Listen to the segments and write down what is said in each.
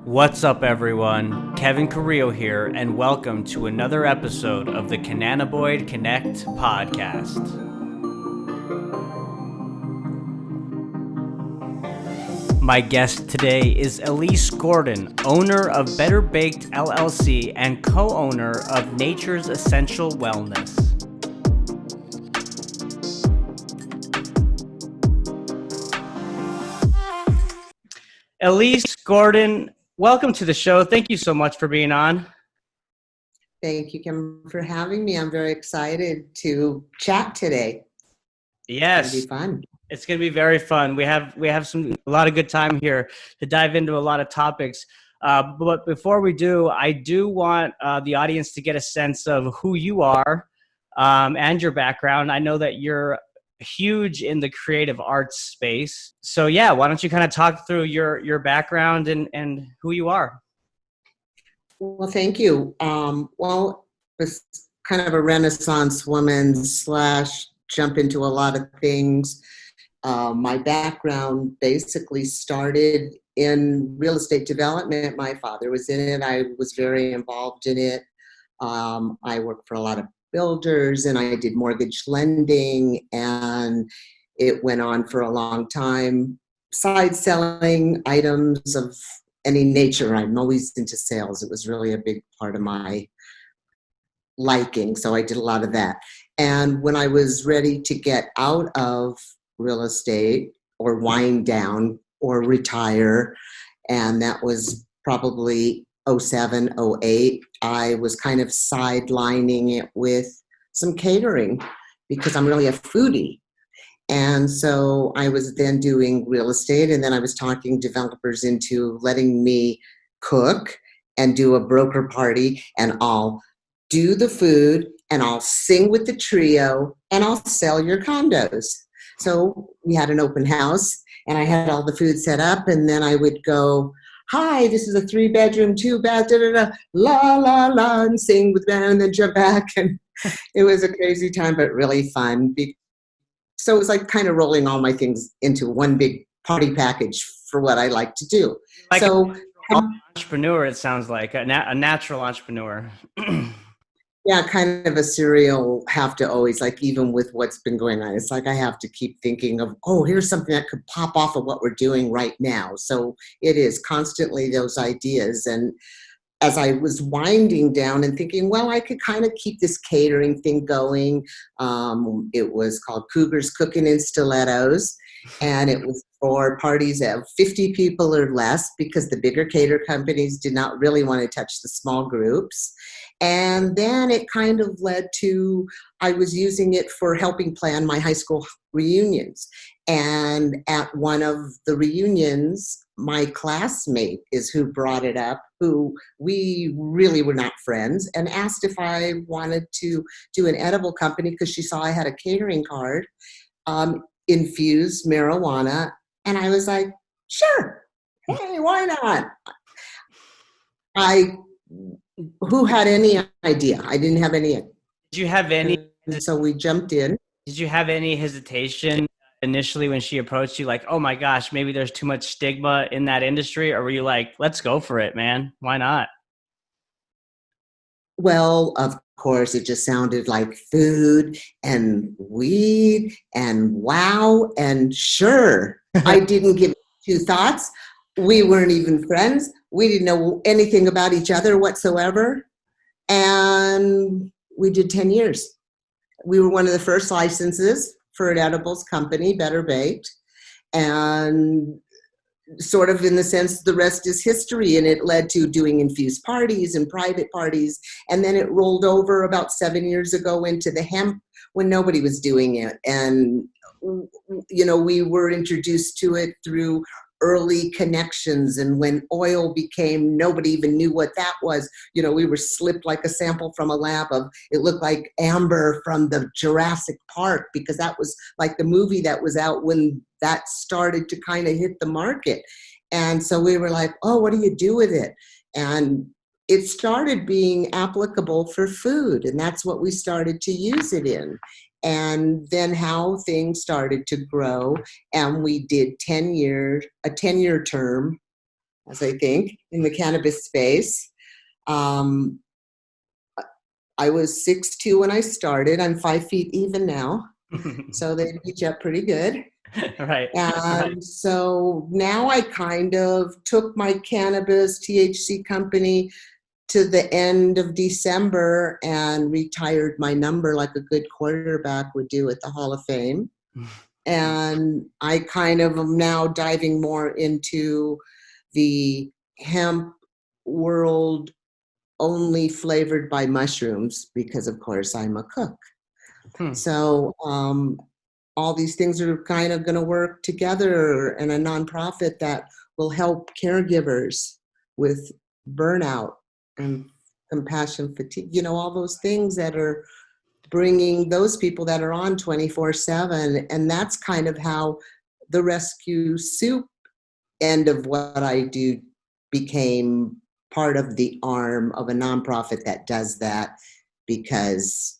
What's up, everyone? Kevin Carrillo here, and welcome to another episode of the Cannabinoid Connect podcast. My guest today is Elyse Gordon, owner of Better Baked LLC and co-owner of Nature's Essential Wellness. Elyse Gordon, welcome to the show. Thank you so much for being on. Thank you, Kim, for having me. I'm very excited to chat today. Yes, It's gonna be fun. it's going to be very fun. We have a lot of good time here to dive into a lot of topics. But before we do, I do want the audience to get a sense of who you are and your background. I know that you're huge in the creative arts space. So yeah, why don't you kind of talk through your background and who you are? Well, thank you. Was kind of a Renaissance woman slash jump into a lot of things. My background basically started in real estate development. My father was in it. I was very involved in it. I worked for a lot of builders and I did mortgage lending, and it went on for a long time. Side selling items of any nature. I'm always into sales. It was really a big part of my liking. So I did a lot of that. And when I was ready to get out of real estate or wind down or retire, and that was probably '07, '08, I was kind of sidelining it with some catering because I'm really a foodie. And so I was then doing real estate, and then I was talking developers into letting me cook and do a broker party, and I'll do the food and I'll sing with the trio and I'll sell your condos. So we had an open house and I had all the food set up, and then I would go, hi, this is a 3-bedroom, 2-bath, da, da, da, la, la, la, and sing with them and then jump back. And it was a crazy time, but really fun. So it was like kind of rolling all my things into one big party package for what I like to do. Like So an entrepreneur, it sounds like a natural entrepreneur. yeah, kind of a serial have to always, like, even with what's been going on, it's like I have to keep thinking of, oh, here's something that could pop off of what we're doing right now. So it is constantly those ideas. And as I was winding down and thinking, well, I could kind of keep this catering thing going. It was called Cougar's Cooking in Stilettos, and it was for parties of 50 people or less because the bigger cater companies did not really want to touch the small groups. And then it kind of led to, I was using it for helping plan my high school reunions. And at one of the reunions, my classmate is who brought it up, who we really were not friends, and asked if I wanted to do an edible company because she saw I had a catering card, infused marijuana. And I was like, sure, hey, why not? Who had any idea? I didn't have any. Did you have any? So we jumped in. Did you have any hesitation initially when she approached you, like, oh my gosh, maybe there's too much stigma in that industry? Or were you like, let's go for it, man? Why not? Well, of course, it just sounded like food and weed and wow and sure. I didn't give it two thoughts. We weren't even friends. We didn't know anything about each other whatsoever. And we did 10 years. We were one of the first licenses for an edibles company, Better Baked. And sort of in the sense the rest is history, and it led to doing infused parties and private parties. And then it rolled over about 7 years ago into the hemp when nobody was doing it. And, you know, we were introduced to it through early connections, and when oil became, nobody even knew what that was. You know, we were slipped like a sample from a lab of, it looked like amber from the Jurassic Park, because that was like the movie that was out when that started to kind of hit the market. And so we were like, oh, what do you do with it? And it started being applicable for food, and that's what we started to use it in. And then how things started to grow, and we did a 10-year term as I think, in the cannabis space. Um, I was 6'2" when I started. I'm 5 feet even now, so they reach up pretty good. Right. And so now I kind of took my cannabis THC company to the end of December and retired my number like a good quarterback would do at the Hall of Fame. And I kind of am now diving more into the hemp world, only flavored by mushrooms, because of course I'm a cook. So all these things are kind of going to work together in a nonprofit that will help caregivers with burnout and compassion fatigue, you know, all those things that are bringing those people that are on 24/7. And that's kind of how the rescue soup end of what I do became part of the arm of a nonprofit that does that, because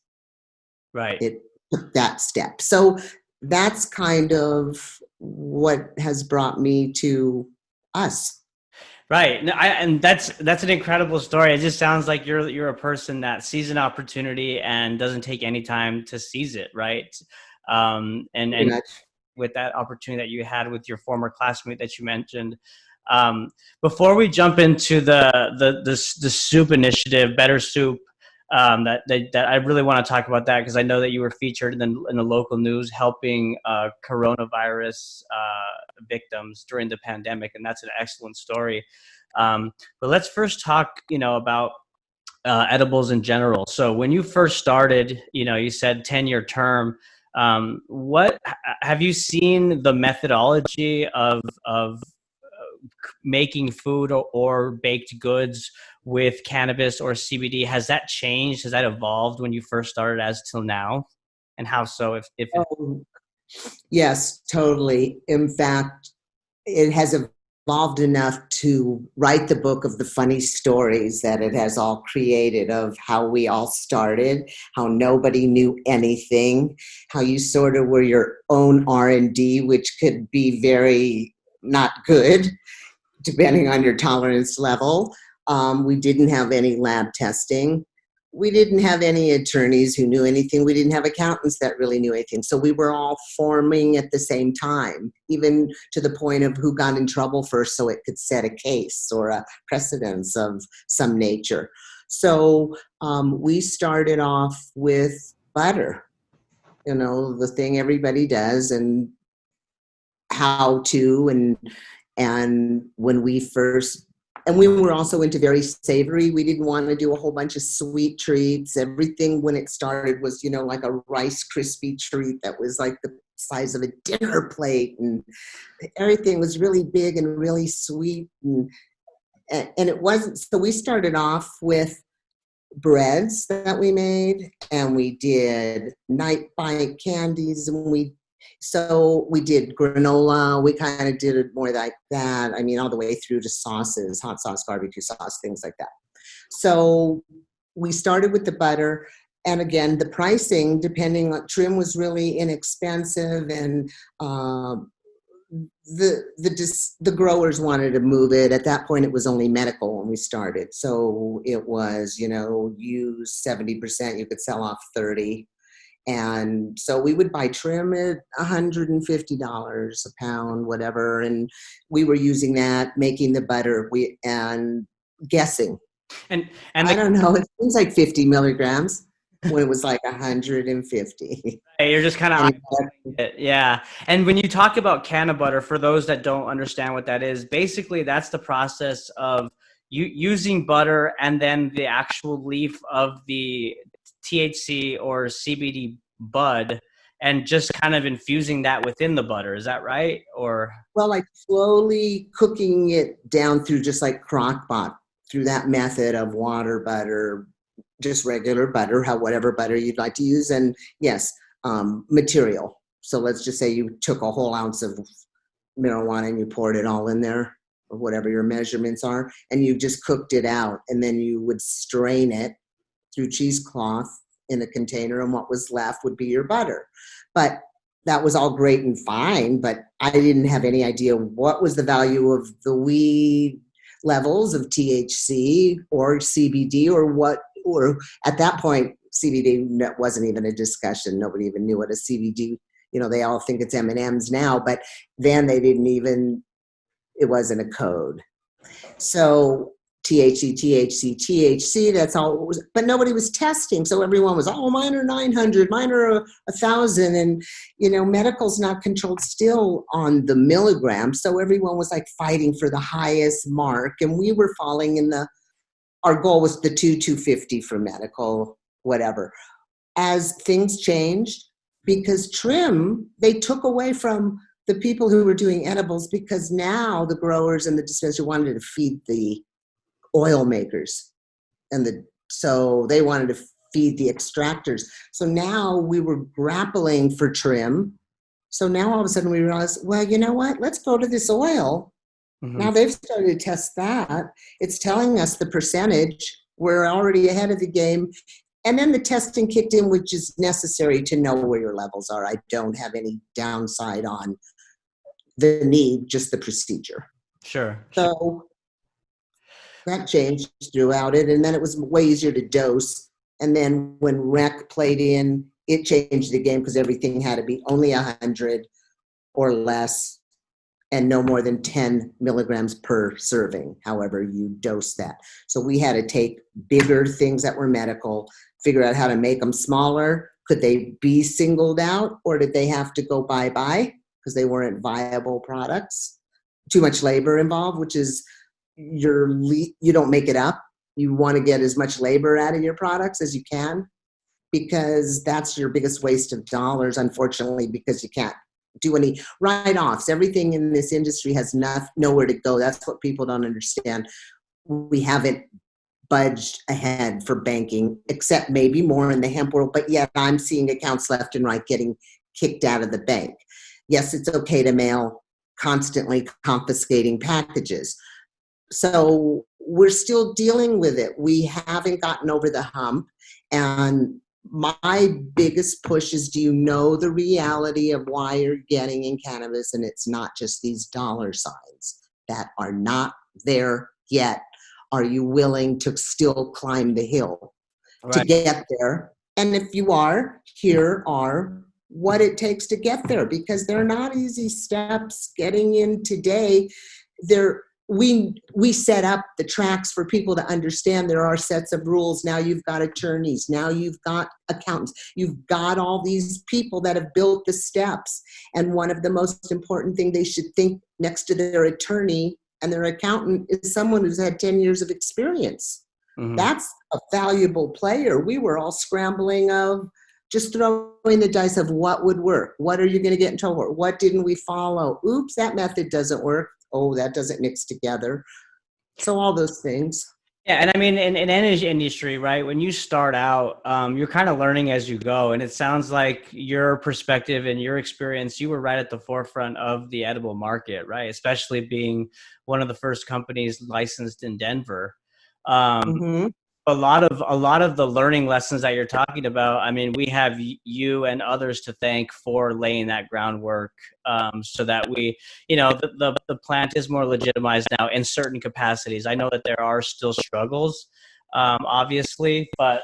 it took that step. So that's kind of what has brought me to us. Right. No, and that's an incredible story. It just sounds like you're a person that sees an opportunity and doesn't take any time to seize it, right? And with that opportunity that you had with your former classmate that you mentioned. Before we jump into the soup initiative, Better Soup, that I really want to talk about that, because I know that you were featured in the local news helping coronavirus victims during the pandemic, and that's an excellent story. But let's first talk, about edibles in general. So when you first started, you said 10-year term. What have you seen the methodology of making food or baked goods with cannabis or CBD? Has that changed? Has that evolved when you first started as till now? And how so? If Yes, totally. In fact, it has evolved enough to write the book of the funny stories that it has all created, of how we all started, how nobody knew anything, how you sort of were your own R&D, which could be very not good, depending on your tolerance level. We didn't have any lab testing. We didn't have any attorneys who knew anything. We didn't have accountants that really knew anything. So we were all forming at the same time, even to the point of who got in trouble first so it could set a case or a precedence of some nature. So we started off with butter, the thing everybody does, and how to, and when we first, and we were also into very savory. We didn't want to do a whole bunch of sweet treats. Everything when it started was, like a Rice Krispie treat that was like the size of a dinner plate, and everything was really big and really sweet, and it wasn't. So we started off with breads that we made, and we did night bite candies, and we did granola. We kind of did it more like that. I mean, all the way through to sauces, hot sauce, barbecue sauce, things like that. So we started with the butter. And again, the pricing, depending on, trim was really inexpensive, and the growers wanted to move it. At that point, it was only medical when we started. So it was, use 70%, you could sell off 30%. And so we would buy trim at $150 a pound, whatever. And we were using that, making the butter, and guessing. And I don't know, it seems like 50 milligrams when it was like 150. You're just kind of it. Yeah. And when you talk about canna butter, for those that don't understand what that is, basically that's the process of you using butter and then the actual leaf of the THC or CBD bud, and just kind of infusing that within the butter. Is that right? Or like slowly cooking it down through, just like crock pot, through that method of water, butter, just regular butter, whatever butter you'd like to use, and yes, material. So let's just say you took a whole ounce of marijuana and you poured it all in there, or whatever your measurements are, and you just cooked it out, and then you would strain it through cheesecloth in a container, and what was left would be your butter. But that was all great and fine, but I didn't have any idea what was the value of the weed, levels of THC or CBD or at that point, CBD wasn't even a discussion. Nobody even knew what a CBD, they all think it's M&Ms now, but then they didn't even, it wasn't a code. So THC, that's all it was, but nobody was testing. So everyone was, mine are 900, mine are 1,000. And, medical's not controlled still on the milligram. So everyone was like fighting for the highest mark. And we were falling our goal was the 250 for medical, whatever. As things changed, because trim, they took away from the people who were doing edibles, because now the growers and the dispensary wanted to feed the oil makers, so they wanted to feed the extractors. So now we were grappling for trim. So now all of a sudden we realized, well, you know what? Let's go to this oil. Mm-hmm. Now they've started to test that. It's telling us the percentage. We're already ahead of the game. And then the testing kicked in, which is necessary to know where your levels are. I don't have any downside on the need, just the procedure. Sure. So that changed throughout it, and then it was way easier to dose. And then when rec played in, it changed the game because everything had to be only 100 or less and no more than 10 milligrams per serving, however you dose that. So we had to take bigger things that were medical, figure out how to make them smaller. Could they be singled out, or did they have to go bye-bye because they weren't viable products? Too much labor involved, which is you don't make it up. You want to get as much labor out of your products as you can, because that's your biggest waste of dollars, unfortunately, because you can't do any write-offs. Everything in this industry has nowhere to go. That's what people don't understand. We haven't budged ahead for banking, except maybe more in the hemp world, but yet I'm seeing accounts left and right getting kicked out of the bank. Yes, it's okay to mail constantly confiscating packages. So we're still dealing with it. We haven't gotten over the hump. And my biggest push is, do you know the reality of why you're getting in cannabis? And it's not just these dollar signs that are not there yet. Are you willing to still climb the hill to get there? And if you are, here are what it takes to get there, because they're not easy steps getting in today. We set up the tracks for people to understand there are sets of rules. Now you've got attorneys. Now you've got accountants. You've got all these people that have built the steps. And one of the most important things they should think next to their attorney and their accountant is someone who's had 10 years of experience. Mm-hmm. That's a valuable player. We were all scrambling of just throwing the dice of what would work. What are you going to get in trouble for? What didn't we follow? Oops, that method doesn't work. Oh, that doesn't mix together. So all those things. Yeah, and I mean, in any industry, right, when you start out, you're kind of learning as you go. And it sounds like your perspective and your experience, you were right at the forefront of the edible market, right? Especially being one of the first companies licensed in Denver. Mm-hmm. A lot of the learning lessons that you're talking about, I mean, we have you and others to thank for laying that groundwork, so that we, the plant is more legitimized now in certain capacities. I know that there are still struggles, obviously, but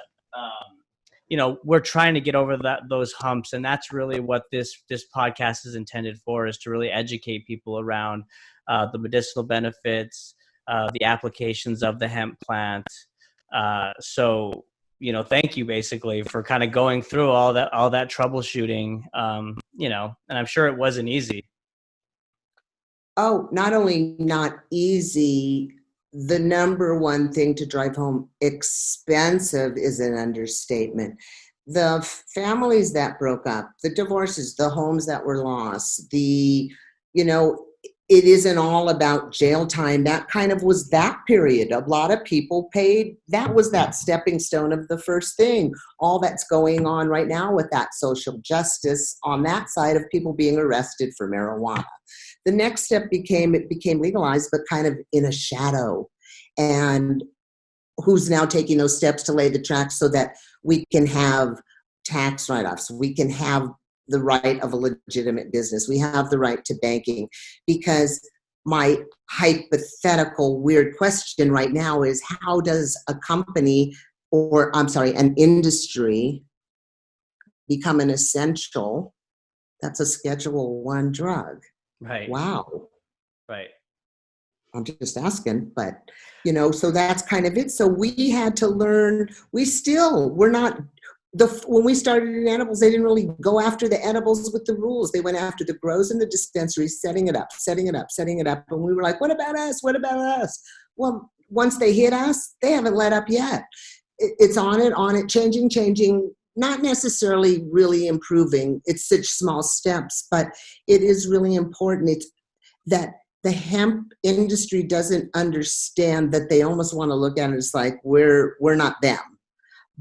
we're trying to get over those humps, and that's really what this podcast is intended for, is to really educate people around the medicinal benefits, the applications of the hemp plant. So, thank you basically for kind of going through all that troubleshooting, and I'm sure it wasn't easy. Oh, not only not easy, the number one thing to drive home, expensive is an understatement. The families that broke up, the divorces, the homes that were lost, it isn't all about jail time. That kind of was that period. A lot of people paid. That was that stepping stone of the first thing. All that's going on right now with that social justice on that side of people being arrested for marijuana. The next step became legalized, but kind of in a shadow. And who's now taking those steps to lay the tracks so that we can have tax write-offs, we can have the right of a legitimate business, we have the right to banking, because my hypothetical weird question right now is, how does a company, or I'm sorry, an industry become an essential? That's a Schedule 1 drug. Right. Wow. Right. I'm just asking, but so that's kind of it. So we had to learn. We're not when we started in edibles, they didn't really go after the edibles with the rules. They went after the grows and the dispensaries, setting it up. And we were like, what about us? What about us? Well, once they hit us, they haven't let up yet. It's on it, changing, not necessarily really improving. It's such small steps, but it is really important. It's that the hemp industry doesn't understand that. They almost want to look at it as like, we're not them.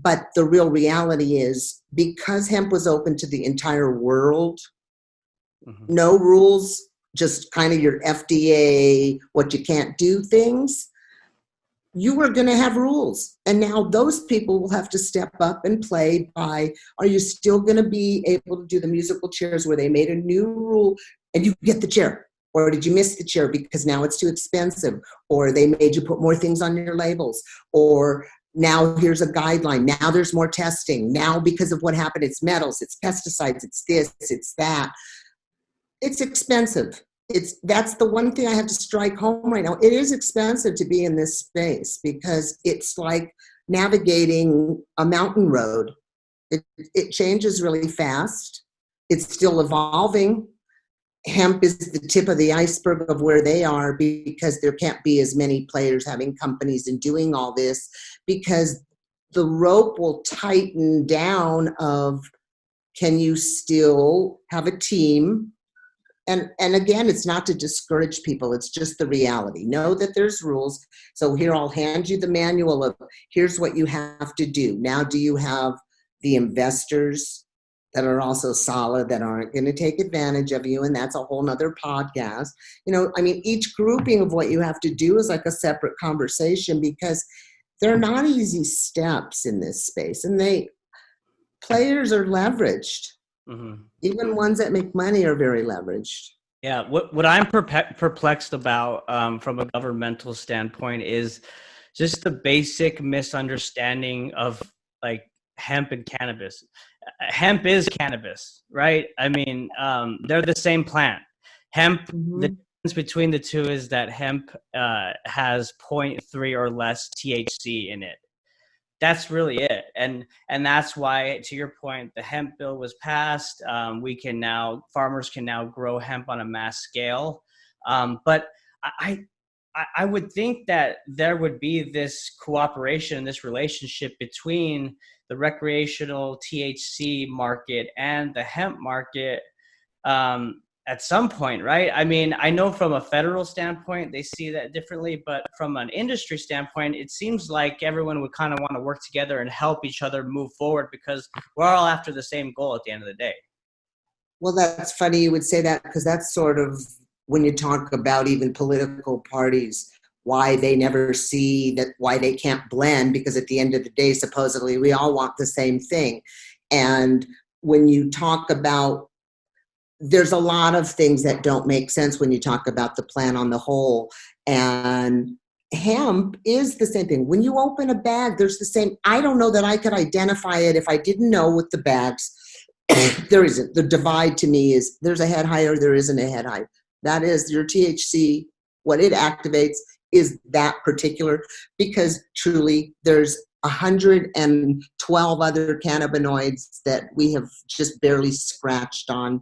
But the real reality is, because hemp was open to the entire world, no rules, just kind of your FDA, what you can't do things, you were going to have rules. And now those people will have to step up and play by, are you still going to be able to do the musical chairs where they made a new rule and you get the chair? Or did you miss the chair because now it's too expensive? Or they made you put more things on your labels? Or now here's a guideline. Now there's more testing. Now because of what happened, it's metals, it's pesticides, it's this, it's that. It's expensive. That's the one thing I have to strike home right now. It is expensive to be in this space because it's like navigating a mountain road. It changes really fast. It's still evolving. Hemp is the tip of the iceberg of where they are, because there can't be as many players having companies and doing all this, because the rope will tighten down of, can you still have a team? And again, it's not to discourage people. It's just the reality. Know that there's rules. So here, I'll hand you the manual of, here's what you have to do. Now, do you have the investors that are also solid, that aren't going to take advantage of you? And that's a whole nother podcast. Each grouping of what you have to do is like a separate conversation, because they're not easy steps in this space. And players are leveraged. Even ones that make money are very leveraged. Yeah, what I'm perplexed about from a governmental standpoint is just the basic misunderstanding of like hemp and cannabis. Hemp is cannabis, right? They're the same plant. Hemp, the difference between the two is that hemp has 0.3 or less THC in it. That's really it. And that's why, to your point, the hemp bill was passed. Farmers can now grow hemp on a mass scale. But I would think that there would be this cooperation, this relationship between the recreational THC market and the hemp market at some point, right? I know from a federal standpoint, they see that differently, but from an industry standpoint, it seems like everyone would kind of want to work together and help each other move forward, because we're all after the same goal at the end of the day. Well, that's funny you would say that, because that's sort of when you talk about even political parties, why they never see that, why they can't blend, because at the end of the day, supposedly we all want the same thing. And when you talk about, there's a lot of things that don't make sense when you talk about the plant on the whole. And hemp is the same thing. When you open a bag, there's the same. I don't know that I could identify it if I didn't know with the bags. There isn't. The divide to me is, there's a head high or there isn't a head high. That is your THC. What it activates is that particular, because truly there's 112 other cannabinoids that we have just barely scratched on.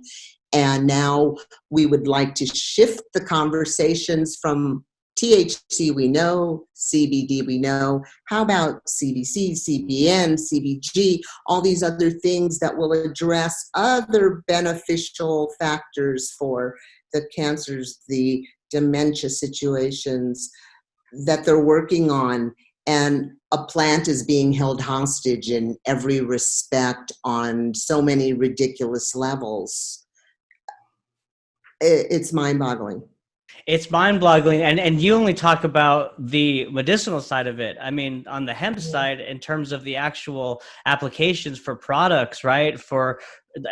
And now we would like to shift the conversations from THC, we know, CBD, we know. How about CBC, CBN, CBG, all these other things that will address other beneficial factors for the cancers, the dementia situations that they're working on. And a plant is being held hostage in every respect on so many ridiculous levels. It's mind-boggling. It's mind-boggling, and you only talk about the medicinal side of it. On the hemp side, in terms of the actual applications for products, right? For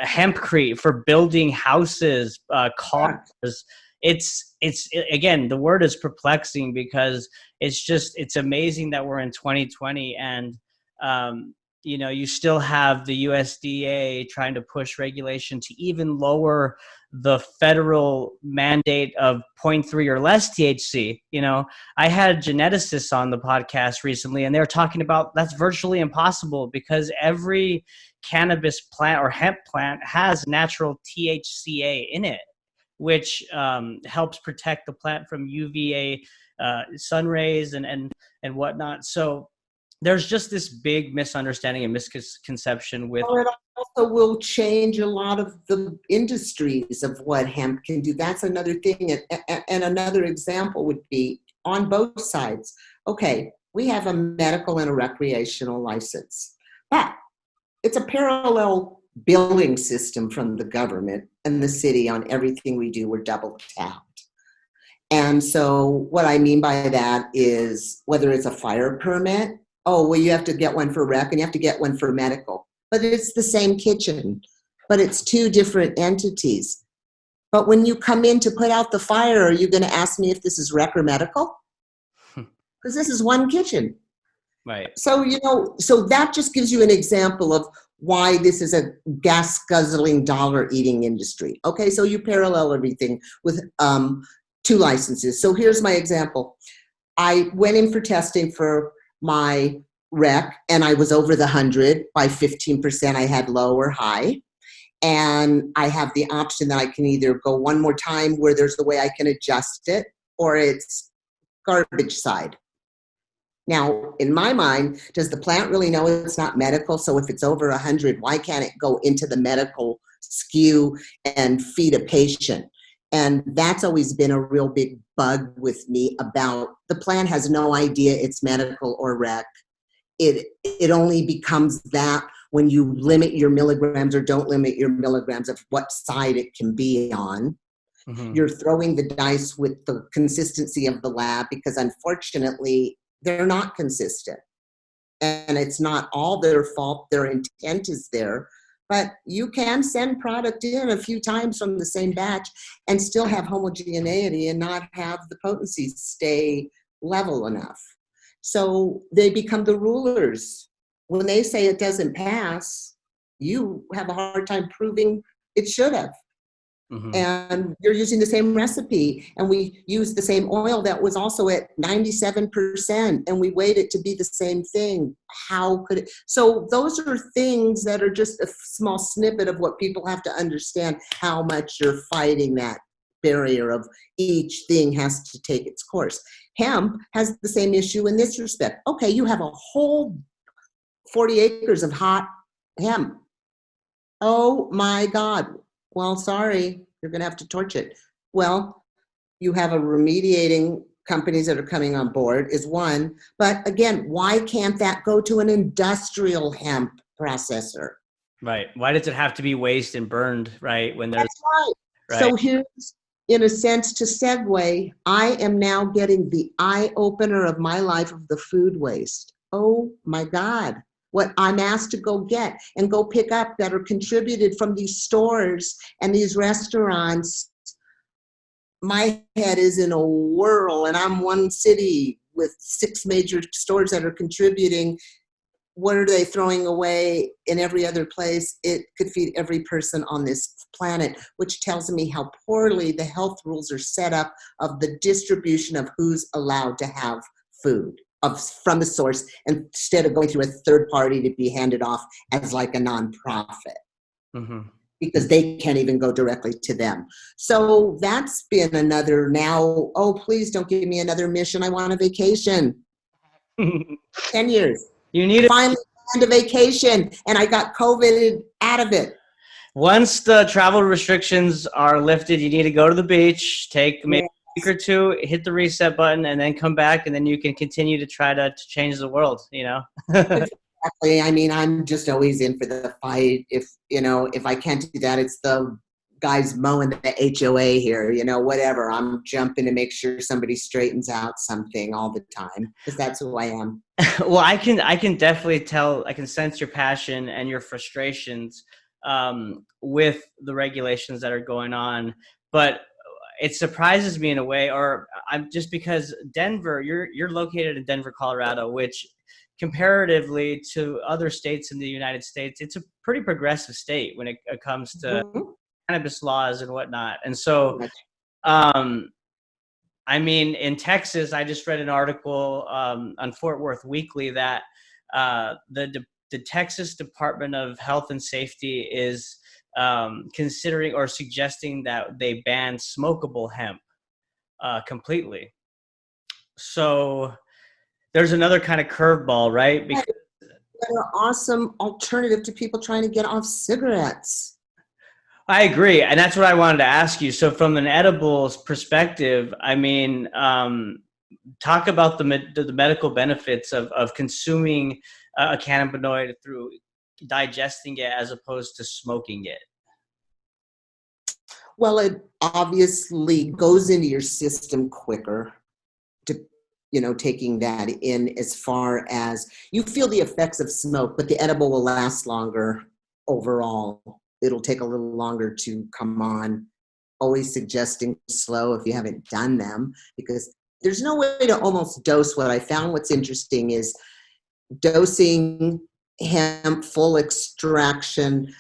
hempcrete, for building houses, cars, it's again, the word is perplexing, because it's amazing that we're in 2020 and, you still have the USDA trying to push regulation to even lower the federal mandate of 0.3 or less THC. I had geneticists on the podcast recently, and they're talking about that's virtually impossible because every cannabis plant or hemp plant has natural THCA in it, which helps protect the plant from UVA sun rays and whatnot. So there's just this big misunderstanding and misconception with. Well, it also will change a lot of the industries of what hemp can do. That's another thing. And another example would be on both sides. Okay, we have a medical and a recreational license, but it's a parallel billing system from the government and the city on everything we do. We're double tapped. And so what I mean by that is whether it's a fire permit, oh, well, you have to get one for rec and you have to get one for medical. But it's the same kitchen, but it's two different entities. But when you come in to put out the fire, are you going to ask me if this is rec or medical? Because this is one kitchen. Right. So, so that just gives you an example of why this is a gas guzzling, dollar eating industry. Okay, so you parallel everything with two licenses. So here's my example. I went in for testing for my rec and I was over the 100 by 15%. I had low or high. And I have the option that I can either go one more time where there's the way I can adjust it, or it's garbage side. Now, in my mind, does the plant really know it's not medical? So if it's over 100, why can't it go into the medical SKU and feed a patient? And that's always been a real big bug with me about the plant has no idea it's medical or rec. It only becomes that when you limit your milligrams or don't limit your milligrams of what side it can be on. Mm-hmm. You're throwing the dice with the consistency of the lab because unfortunately, they're not consistent. And it's not all their fault. Their intent is there. But you can send product in a few times from the same batch and still have homogeneity and not have the potency stay level enough. So they become the rulers. When they say it doesn't pass, you have a hard time proving it should have. Mm-hmm. And you're using the same recipe, and we use the same oil that was also at 97%, and we weighed it to be the same thing. How could it? So those are things that are just a small snippet of what people have to understand, how much you're fighting that barrier of each thing has to take its course. Hemp has the same issue in this respect. Okay, you have a whole 40 acres of hot hemp. Oh my God. Well, sorry, you're going to have to torch it. Well, you have a remediating companies that are coming on board is one. But again, why can't that go to an industrial hemp processor? Right. Why does it have to be waste and burned, right? When there's That's right. Right. So here's, in a sense, to segue, I am now getting the eye opener of my life of the food waste. Oh my God. What I'm asked to go get and go pick up that are contributed from these stores and these restaurants. My head is in a whirl, and I'm one city with 6 major stores that are contributing. What are they throwing away in every other place? It could feed every person on this planet, which tells me how poorly the health rules are set up of the distribution of who's allowed to have food from the source, instead of going through a third party to be handed off as like a nonprofit. Mm-hmm. Because they can't even go directly to them. So that's been another now, oh, please don't give me another mission. I want a vacation. 10 years. You need finally planned a vacation, and I got COVID out of it. Once the travel restrictions are lifted, you need to go to the beach, take maybe a week or two, hit the reset button, and then come back, and then you can continue to try to change the world, Exactly. I mean, I'm just always in for the fight. If I can't do that, it's the guys mowing the HOA here, whatever. I'm jumping to make sure somebody straightens out something all the time, because that's who I am. Well, I can definitely tell, I can sense your passion and your frustrations with the regulations that are going on. But it surprises me in a way, or I'm just because Denver, you're located in Denver, Colorado, which comparatively to other states in the United States, it's a pretty progressive state when it comes to Mhm. cannabis laws and whatnot. And so, Right. um, I mean, in Texas, I just read an article on Fort Worth Weekly that the Texas Department of Health and Safety is considering or suggesting that they ban smokable hemp completely. So there's another kind of curveball, right? Because An awesome alternative to people trying to get off cigarettes. I agree, and that's what I wanted to ask you. So, from an edibles perspective, I mean, talk about the medical benefits of consuming a cannabinoid through digesting it as opposed to smoking it. Well, it obviously goes into your system quicker to, taking that in, as far as you feel the effects of smoke, but the edible will last longer overall. It'll take a little longer to come on. Always suggesting slow if you haven't done them, because there's no way to almost dose. What I found, what's interesting is dosing hemp full extraction,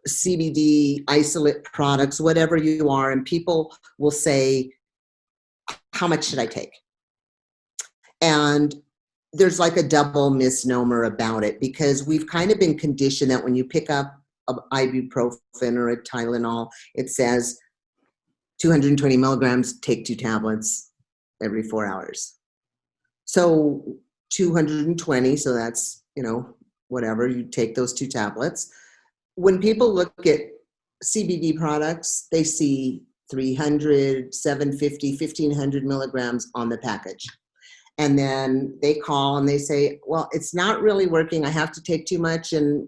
CBD isolate products, whatever you are, and people will say, how much should I take? And there's like a double misnomer about it, because we've kind of been conditioned that when you pick up an ibuprofen or a Tylenol, it says 220 milligrams, take 2 tablets every 4 hours. So 220, so that's, whatever, you take those 2 tablets. When people look at CBD products, they see 300, 750, 1500 milligrams on the package. And then they call and they say, well, it's not really working. I have to take too much, and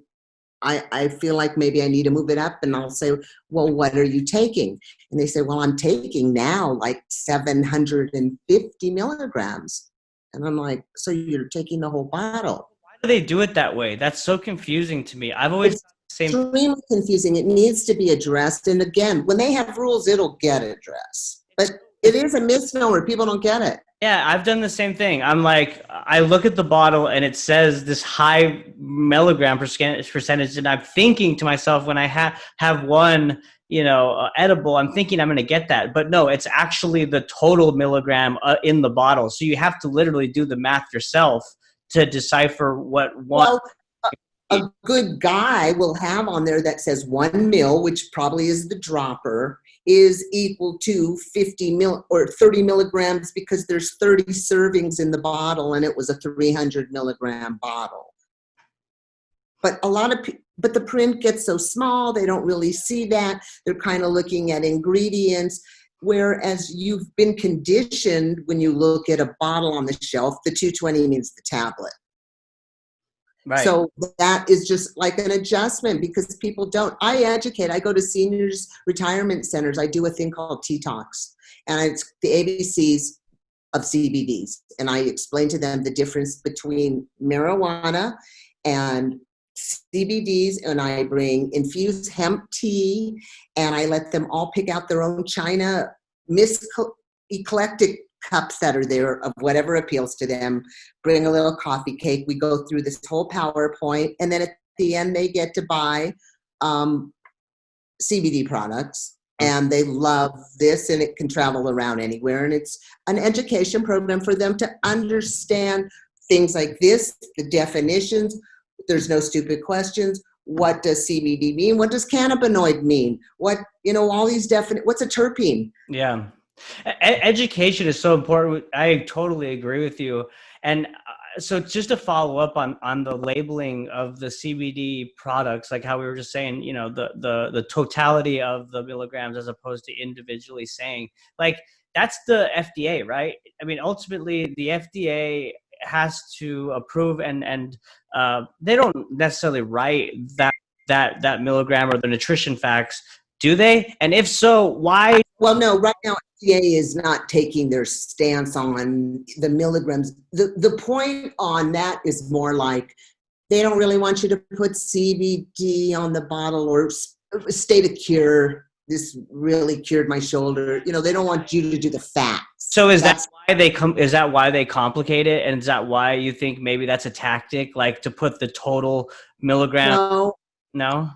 I feel like maybe I need to move it up. And I'll say, well, what are you taking? And they say, well, I'm taking now like 750 milligrams. And I'm like, so you're taking the whole bottle? Why do they do it that way? That's so confusing to me. I've always It's thought the same. extremely confusing. It needs to be addressed. And again, when they have rules, it'll get addressed. But it is a misnomer. People don't get it. Yeah, I've done the same thing. I'm like, I look at the bottle and it says this high milligram percentage, and I'm thinking to myself, when I have one, edible, I'm thinking I'm going to get that, but no, it's actually the total milligram in the bottle. So you have to literally do the math yourself to decipher what one. Well, a good guy will have on there that says 1 mil, which probably is the dropper, is equal to 50 mil or 30 milligrams, because there's 30 servings in the bottle, and it was a 300 milligram bottle. But but the print gets so small, they don't really see that. They're kind of looking at ingredients, whereas you've been conditioned when you look at a bottle on the shelf, the 220 means the tablet. Right. So that is just like an adjustment, because people don't. I educate. I go to seniors retirement centers. I do a thing called Tea Talks, and it's the ABCs of CBDs. And I explain to them the difference between marijuana and CBDs, and I bring infused hemp tea, and I let them all pick out their own China eclectic cups that are there of whatever appeals to them, bring a little coffee cake. We go through this whole PowerPoint, and then at the end they get to buy CBD products, and they love this, and it can travel around anywhere, and it's an education program for them to understand things like this, the definitions. There's no stupid questions. What does CBD mean? What does cannabinoid mean? What, all these what's a terpene? Yeah. Education is so important. I totally agree with you. And so just to follow up on the labeling of the CBD products, like how we were just saying, the totality of the milligrams as opposed to individually saying, like, that's the FDA, right? I mean, ultimately the FDA has to approve, and they don't necessarily write that milligram or the nutrition facts, do they? And if so, why? Well, no, right now FDA is not taking their stance on the milligrams. The point on that is more like, they don't really want you to put CBD on the bottle or state of cure this really cured my shoulder. You know, they don't want you to do the facts. So is that why they complicate it? And is that why you think maybe that's a tactic, like to put the total milligram? No?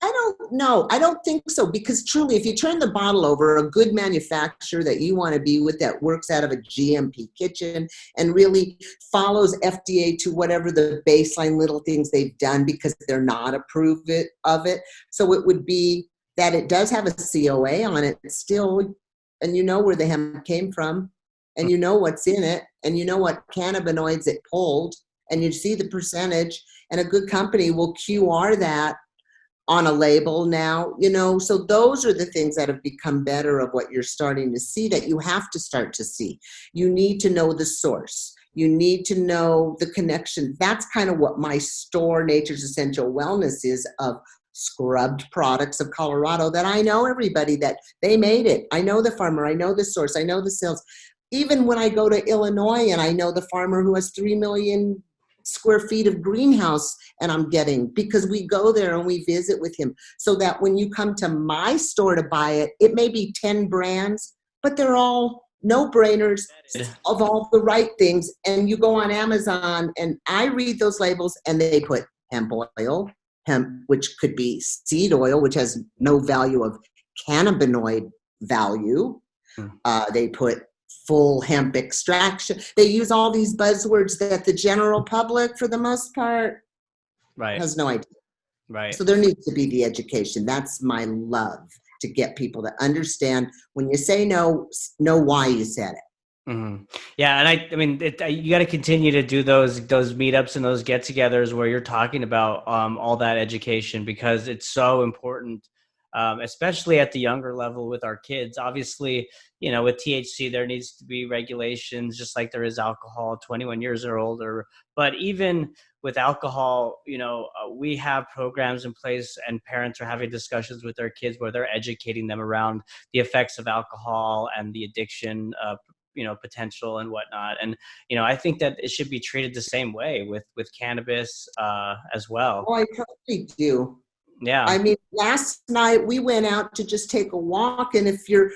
I don't know. I don't think so, because truly, if you turn the bottle over, a good manufacturer that you want to be with that works out of a GMP kitchen and really follows FDA to whatever the baseline little things they've done, because they're not approved of it. So it would be that it does have a COA on it still, and you know where the hemp came from, and you know what's in it, and you know what cannabinoids it pulled, and you see the percentage, and a good company will QR that on a label now, you know. So those are the things that have become better of what you're starting to see, that you have to start to see. You need to know the source. You need to know the connection. That's kind of what my store, Nature's Essential Wellness, is, of scrubbed products of Colorado, that I know everybody that they made it. I know the farmer, I know the source, I know the sales. Even when I go to Illinois and I know the farmer who has 3 million square feet of greenhouse, and I'm getting, because we go there and we visit with him, so that when you come to my store to buy it, it may be 10 brands, but they're all no-brainers of all the right things. And you go on Amazon and I read those labels, and they put hemp oil, hemp, which could be seed oil, which has no value of cannabinoid value. They put full hemp extraction. They use all these buzzwords that the general public, for the most part, has no idea. Right. So there needs to be the education. That's my love, to get people to understand, when you say no, know why you said it. Mm-hmm. Yeah, and I mean, you got to continue to do those meetups and those get-togethers where you're talking about all that education, because it's so important. Especially at the younger level with our kids. Obviously, you know, with THC, there needs to be regulations, just like there is alcohol, 21 years or older. But even with alcohol, you know, we have programs in place, and parents are having discussions with their kids where they're educating them around the effects of alcohol and the addiction, you know, potential and whatnot. And, you know, I think that it should be treated the same way with cannabis as well. Oh, I totally do. Yeah. I mean, last night we went out to just take a walk, and if you're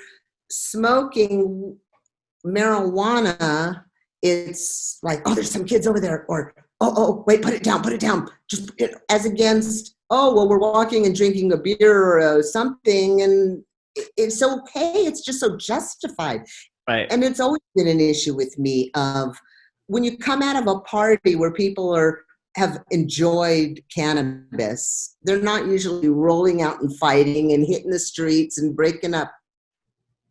smoking marijuana, it's like, oh, there's some kids over there, or oh, wait, put it down. Just as against, oh, well, we're walking and drinking a beer or something, and it's okay. It's just so justified. Right. And it's always been an issue with me of, when you come out of a party where people have enjoyed cannabis, they're not usually rolling out and fighting and hitting the streets and breaking up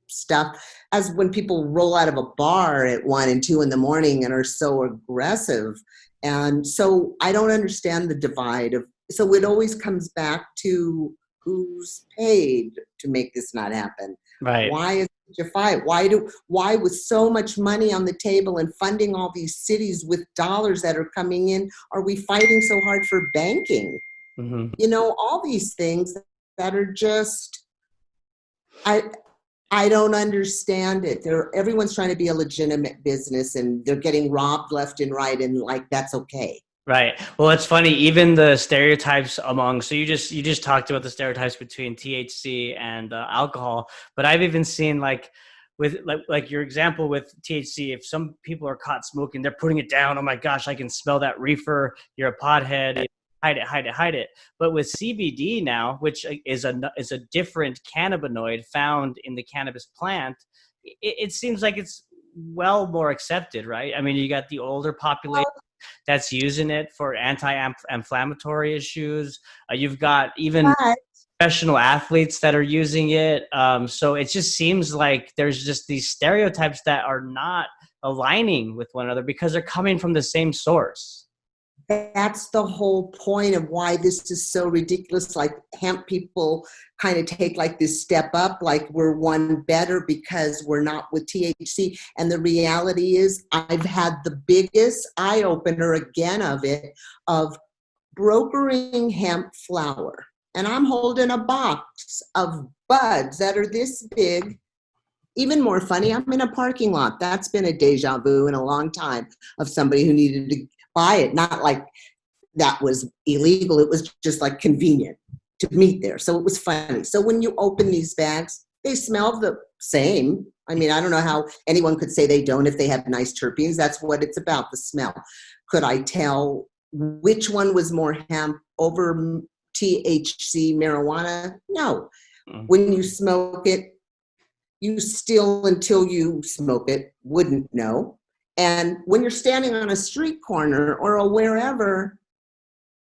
stuff, as when people roll out of a bar at 1 and 2 in the morning and are so aggressive. And so I don't understand the divide of, so it always comes back to who's paid to make this not happen. Right. Why is it a fight? Why with so much money on the table and funding all these cities with dollars that are coming in, are we fighting so hard for banking? Mm-hmm. You know, all these things that are just, I don't understand it. Everyone's trying to be a legitimate business, and they're getting robbed left and right, and like, that's okay. Right. Well, it's funny, even the stereotypes among, so you just talked about the stereotypes between THC and alcohol, but I've even seen, like, with like your example with THC, if some people are caught smoking, they're putting it down. Oh my gosh, I can smell that reefer. You're a pothead. Hide it. But with CBD now, which is a different cannabinoid found in the cannabis plant, it seems like it's well more accepted, right? I mean, you got the older population that's using it for anti-inflammatory issues. You've got even professional athletes that are using it. So it just seems like there's just these stereotypes that are not aligning with one another because they're coming from the same source. That's the whole point of why this is so ridiculous. Like, hemp people kind of take like this step up, like we're one better because we're not with THC. And the reality is, I've had the biggest eye opener again of brokering hemp flower. And I'm holding a box of buds that are this big. Even more funny, I'm in a parking lot. That's been a deja vu in a long time, of somebody who needed to buy it. Not like that was illegal. It was just like convenient. to meet there. So it was funny. So when you open these bags, they smell the same. I mean, I don't know how anyone could say they don't if they have nice terpenes. That's what it's about, the smell. Could I tell which one was more hemp over THC marijuana? No. When you smoke it, you still, until you smoke it, wouldn't know. And when you're standing on a street corner or a wherever,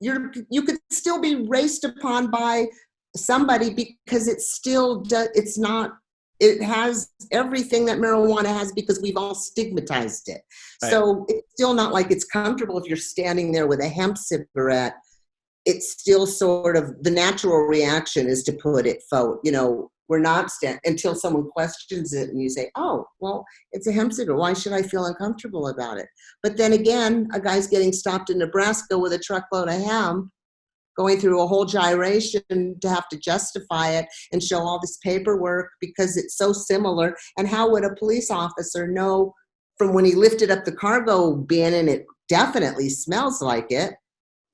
you could still be raced upon by somebody because it still does, it has everything that marijuana has because we've all stigmatized it. Right. So it's still not like it's comfortable if you're standing there with a hemp cigarette. It's still sort of, the natural reaction is to put it forward. You know, we're not until someone questions it and you say, oh, well, it's a hemp cigarette. Why should I feel uncomfortable about it? But then again, a guy's getting stopped in Nebraska with a truckload of hemp, going through a whole gyration to have to justify it and show all this paperwork because it's so similar. And how would a police officer know from when he lifted up the cargo bin and it definitely smells like it?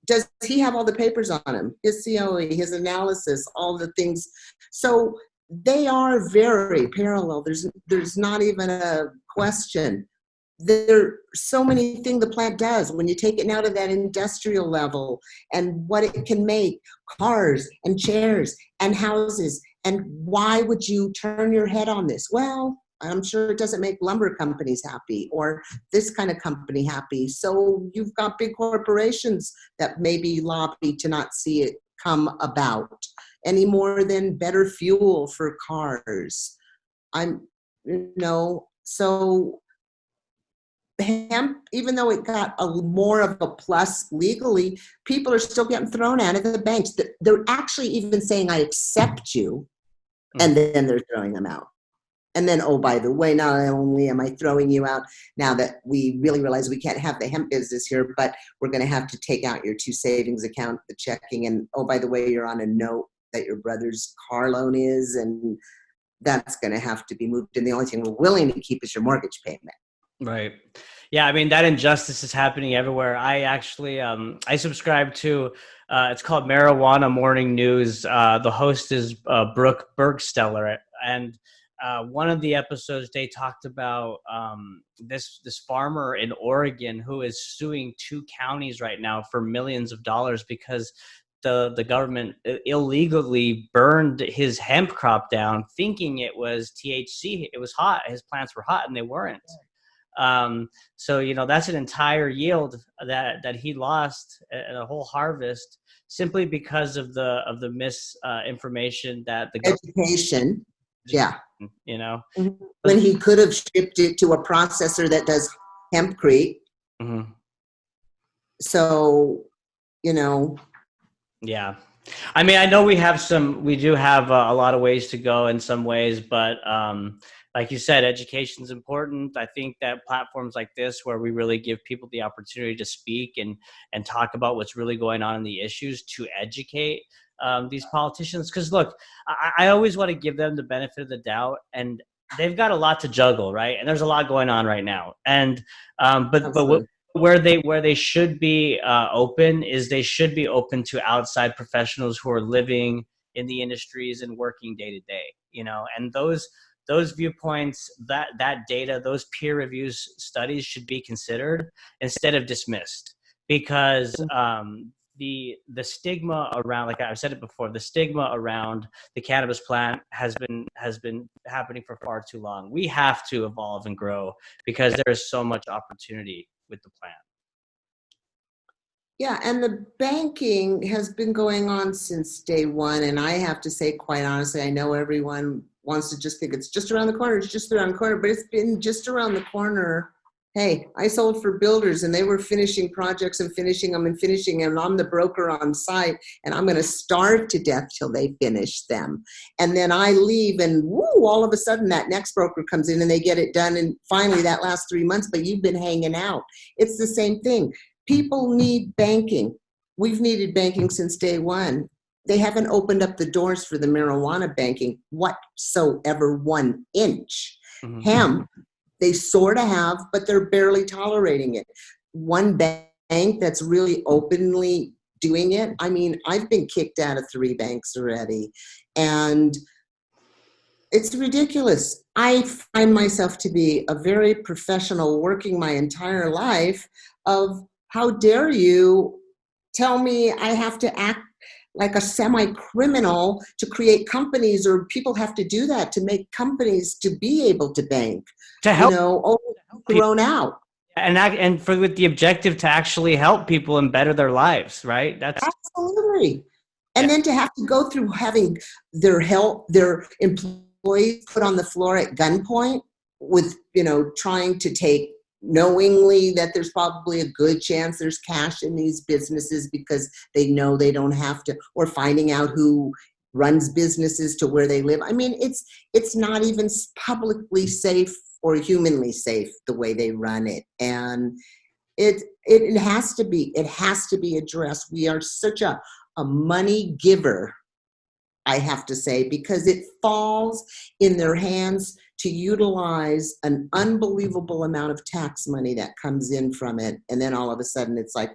Does he have all the papers on him? His COE, his analysis, all the things. So they are very parallel. There's not even a question. There are so many things the plant does when you take it now to that industrial level and what it can make, cars and chairs and houses. And why would you turn your head on this? Well, I'm sure it doesn't make lumber companies happy or this kind of company happy. So you've got big corporations that maybe lobby to not see it come about any more than better fuel for cars. So hemp, even though it got more of a plus legally, people are still getting thrown out of the banks. They're actually even saying, I accept you, and then they're throwing them out. And then, oh, by the way, not only am I throwing you out now that we really realize we can't have the hemp business here, but we're going to have to take out your 2 savings account, the checking, and oh, by the way, you're on a note that your brother's car loan is, and that's going to have to be moved. And the only thing we're willing to keep is your mortgage payment. Right. Yeah. I mean, that injustice is happening everywhere. I actually, I subscribe to, it's called Marijuana Morning News. The host is Brooke Bergsteller. And one of the episodes, they talked about this farmer in Oregon who is suing 2 counties right now for millions of dollars because the government illegally burned his hemp crop down, thinking it was THC. It was hot. His plants were hot, and they weren't. So, you know, that's an entire yield that he lost, a whole harvest, simply because of the misinformation that the education. Yeah. You know, when he could have shipped it to a processor that does hempcrete. Mm-hmm. So, you know. Yeah. I mean, I know we do have a lot of ways to go in some ways, but, like you said, education is important. I think that platforms like this, where we really give people the opportunity to speak and talk about what's really going on in the issues, to educate these politicians. Because look, I always want to give them the benefit of the doubt, and they've got a lot to juggle, right? And there's a lot going on right now. And but where they should be open is they should be open to outside professionals who are living in the industries and working day to day. You know, and those viewpoints, that data, those peer reviews studies should be considered instead of dismissed, because the stigma around, like I've said it before, the stigma around the cannabis plant has been happening for far too long. We have to evolve and grow because there is so much opportunity with the plant. Yeah, and the banking has been going on since day one, and I have to say, quite honestly, I know everyone wants to just think it's just around the corner, it's just around the corner, but it's been just around the corner. Hey, I sold for builders, and they were finishing projects and finishing them, and I'm the broker on site, and I'm going to starve to death till they finish them. And then I leave, and woo, all of a sudden that next broker comes in and they get it done, and finally that lasts 3 months, but you've been hanging out. It's the same thing. People need banking. We've needed banking since day one. They haven't opened up the doors for the marijuana banking whatsoever, 1 inch. Mm-hmm. Hemp, they sort of have, but they're barely tolerating it. One bank that's really openly doing it. I mean, I've been kicked out of 3 banks already, and it's ridiculous. I find myself to be a very professional working my entire life of how dare you tell me I have to act like a semi-criminal to create companies, or people have to do that to make companies to be able to bank, To help people. thrown out. And for with the objective to actually help people and better their lives, right? That's Absolutely. yeah. And then to have to go through having their employees put on the floor at gunpoint with, trying to take, knowingly that there's probably a good chance there's cash in these businesses because they know they don't have to, or finding out who runs businesses to where they live. I mean, it's not even publicly safe or humanly safe the way they run it. And it has to be addressed. We are such a money giver, I have to say, because it falls in their hands to utilize an unbelievable amount of tax money that comes in from it. And then all of a sudden it's like,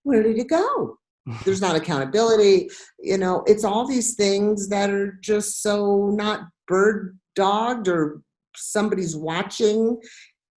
where did it go? There's not accountability. It's all these things that are just so not bird dogged or somebody's watching.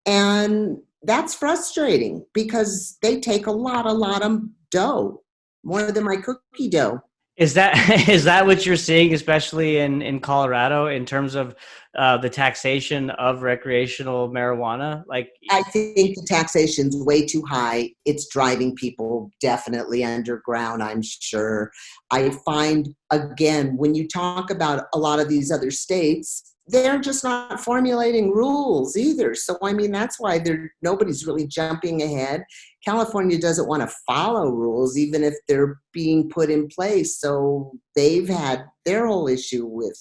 And that's frustrating because they take a lot of dough, more than my cookie dough. Is that what you're seeing, especially in Colorado, in terms of the taxation of recreational marijuana? Like, I think the taxation's way too high. It's driving people definitely underground, I'm sure. I find, again, when you talk about a lot of these other states, they're just not formulating rules either. So, I mean, that's why nobody's really jumping ahead. California doesn't want to follow rules, even if they're being put in place. So they've had their whole issue with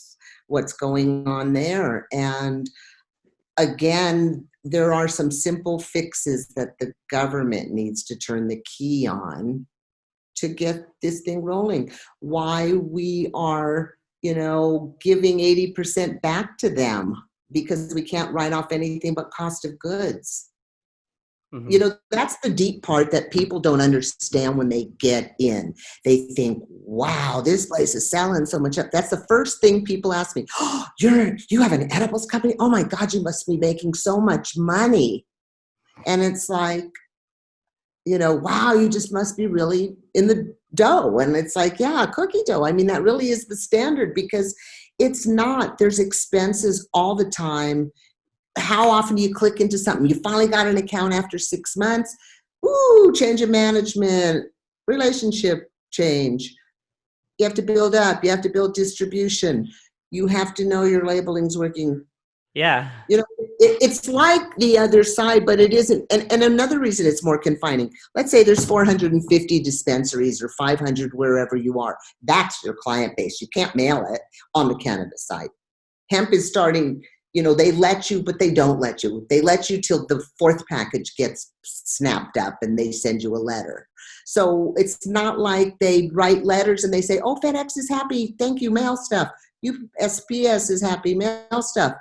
what's going on there. And again, there are some simple fixes that the government needs to turn the key on to get this thing rolling. Why we are, giving 80% back to them because we can't write off anything but cost of goods. mm-hmm. That's the deep part that people don't understand when they get in. They think, wow, this place is selling so much. That's the first thing people ask me. Oh, you have an edibles company? Oh my God, you must be making so much money. And it's like, wow, you just must be really in the dough. And it's like, yeah, cookie dough. I mean, that really is the standard because it's not. There's expenses all the time. How often do you click into something? You finally got an account after 6 months. Ooh, change of management, relationship change. You have to build up. You have to build distribution. You have to know your labeling's working. Yeah. It's like the other side, but it isn't. And another reason it's more confining. Let's say there's 450 dispensaries or 500 wherever you are. That's your client base. You can't mail it on the cannabis side. Hemp is starting, they let you, but they don't let you. They let you till the 4th package gets snapped up and they send you a letter. So it's not like they write letters and they say, oh, FedEx is happy. Thank you, mail stuff. USPS is happy, mail stuff.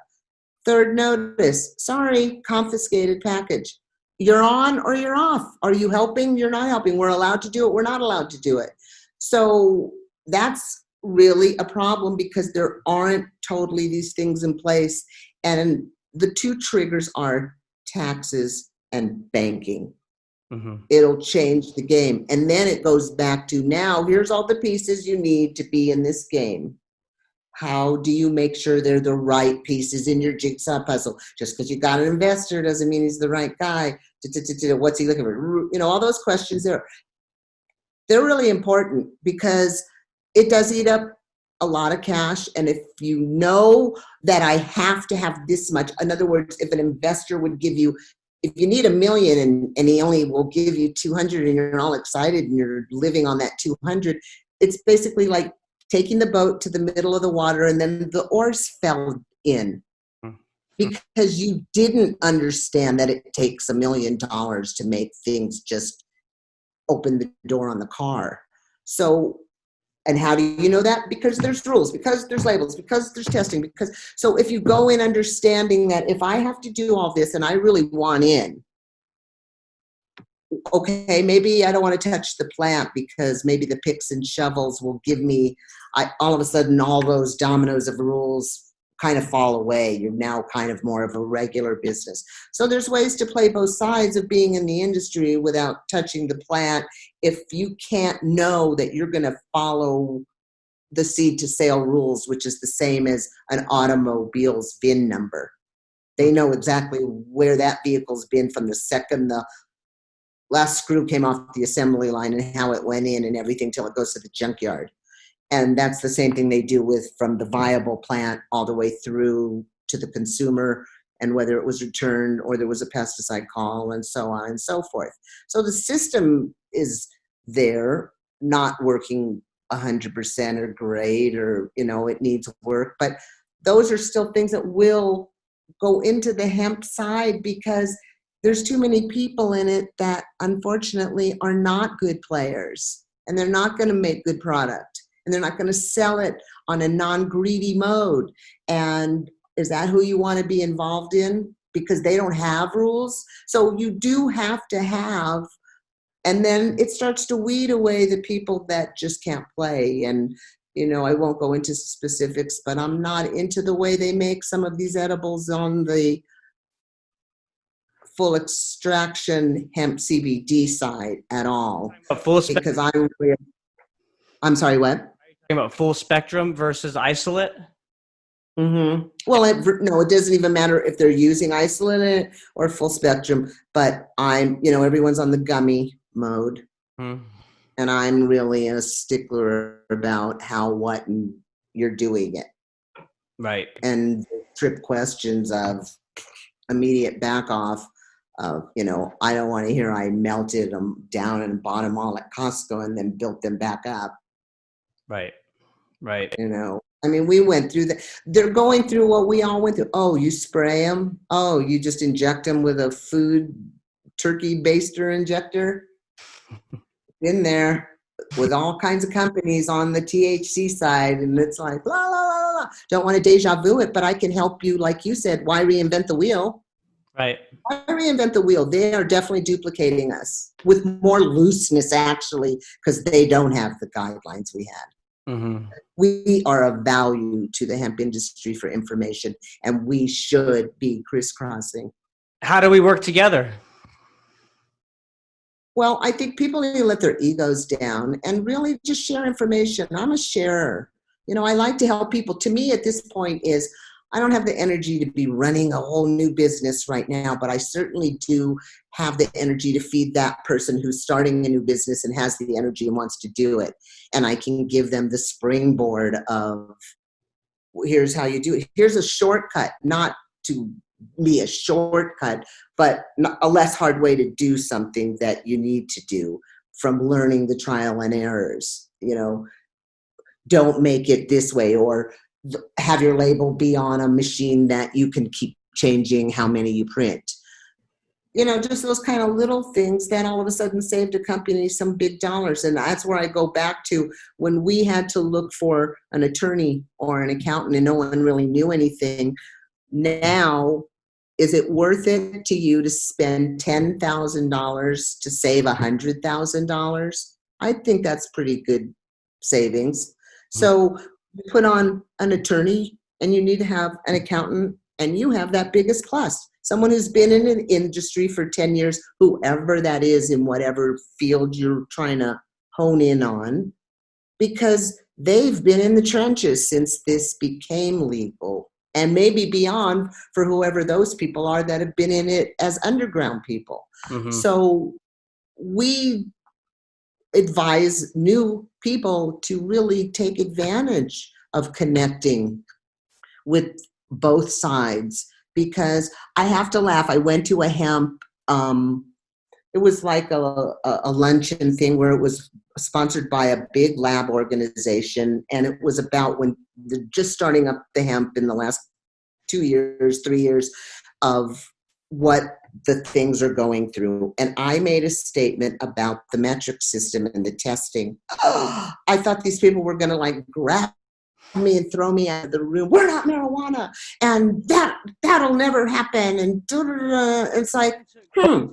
3rd notice, sorry, confiscated package. You're on or you're off. Are you helping? You're not helping. We're allowed to do it. We're not allowed to do it. So that's really a problem because there aren't totally these things in place. And the 2 triggers are taxes and banking. Mm-hmm. It'll change the game. And then it goes back to now, here's all the pieces you need to be in this game. How do you make sure they're the right pieces in your jigsaw puzzle? Just because you got an investor doesn't mean he's the right guy. What's he looking for? All those questions they're really important because it does eat up a lot of cash. And if you know that I have to have this much, in other words, if an investor would give you, if you need $1 million and he only will give you 200 and you're all excited and you're living on that 200, it's basically like taking the boat to the middle of the water and then the oars fell in because you didn't understand that it takes $1 million to make things just open the door on the car. So, and how do you know that? Because there's rules, because there's labels, because there's testing, so if you go in understanding that if I have to do all this and I really want in, okay, maybe I don't want to touch the plant because maybe the picks and shovels will give me, all of a sudden, all those dominoes of rules kind of fall away. You're now kind of more of a regular business. So there's ways to play both sides of being in the industry without touching the plant. If you can't know that you're going to follow the seed to sale rules, which is the same as an automobile's VIN number. They know exactly where that vehicle's been from the second the last screw came off the assembly line and how it went in and everything till it goes to the junkyard. And that's the same thing they do with from the viable plant all the way through to the consumer, and whether it was returned or there was a pesticide call and so on and so forth. So the system is there, not working 100% or great, or, it needs work. But those are still things that will go into the hemp side because there's too many people in it that unfortunately are not good players, and they're not going to make good product, and they're not going to sell it on a non-greedy mode. And is that who you want to be involved in? Because they don't have rules. So you do have to have, and then it starts to weed away the people that just can't play. And, I won't go into specifics, but I'm not into the way they make some of these edibles on the full extraction hemp CBD side at all. Because I'm sorry, what? Talking about full spectrum versus isolate? Mm-hmm. Well, it doesn't even matter if they're using isolate or full spectrum, but everyone's on the gummy mode. Mm. And I'm really a stickler about how, what, and you're doing it. Right. And trip questions of immediate back off of, I don't want to hear I melted them down and bought them all at Costco and then built them back up. Right. We went through that. They're going through what we all went through. Oh, you spray them? Oh, you just inject them with a food turkey baster injector? In there with all kinds of companies on the THC side, and it's like, la, la, la, la, la. Don't want to deja vu it, but I can help you. Like you said, why reinvent the wheel? Right. Why reinvent the wheel? They are definitely duplicating us with more looseness, actually, because they don't have the guidelines we had. Mm-hmm. We are of value to the hemp industry for information, and we should be crisscrossing. How do we work together? Well, I think people need to let their egos down and really just share information. I'm a sharer. I like to help people. To me, at this point is, I don't have the energy to be running a whole new business right now, but I certainly do have the energy to feed that person who's starting a new business and has the energy and wants to do it. And I can give them the springboard of, here's how you do it. Here's a shortcut, not to be a shortcut, but a less hard way to do something that you need to do, from learning the trial and errors. Don't make it this way, or have your label be on a machine that you can keep changing how many you print. Just those kind of little things that all of a sudden saved a company some big dollars. And that's where I go back to when we had to look for an attorney or an accountant and no one really knew anything. Now, is it worth it to you to spend $10,000 to save $100,000? I think that's pretty good savings. So you put on an attorney and you need to have an accountant, and you have that biggest plus. Someone who's been in an industry for 10 years, whoever that is in whatever field you're trying to hone in on, because they've been in the trenches since this became legal. And maybe beyond for whoever those people are that have been in it as underground people. Mm-hmm. So we advise new people to really take advantage of connecting with both sides, because I have to laugh. I went to a hemp, it was like a luncheon thing where it was sponsored by a big lab organization. And it was about when they're just starting up the hemp in the last 2 years, 3 years of what the things are going through. And I made a statement about the metric system and the testing. I thought these people were going to grab me and throw me out of the room. We're not marijuana, and that'll never happen. And it's like,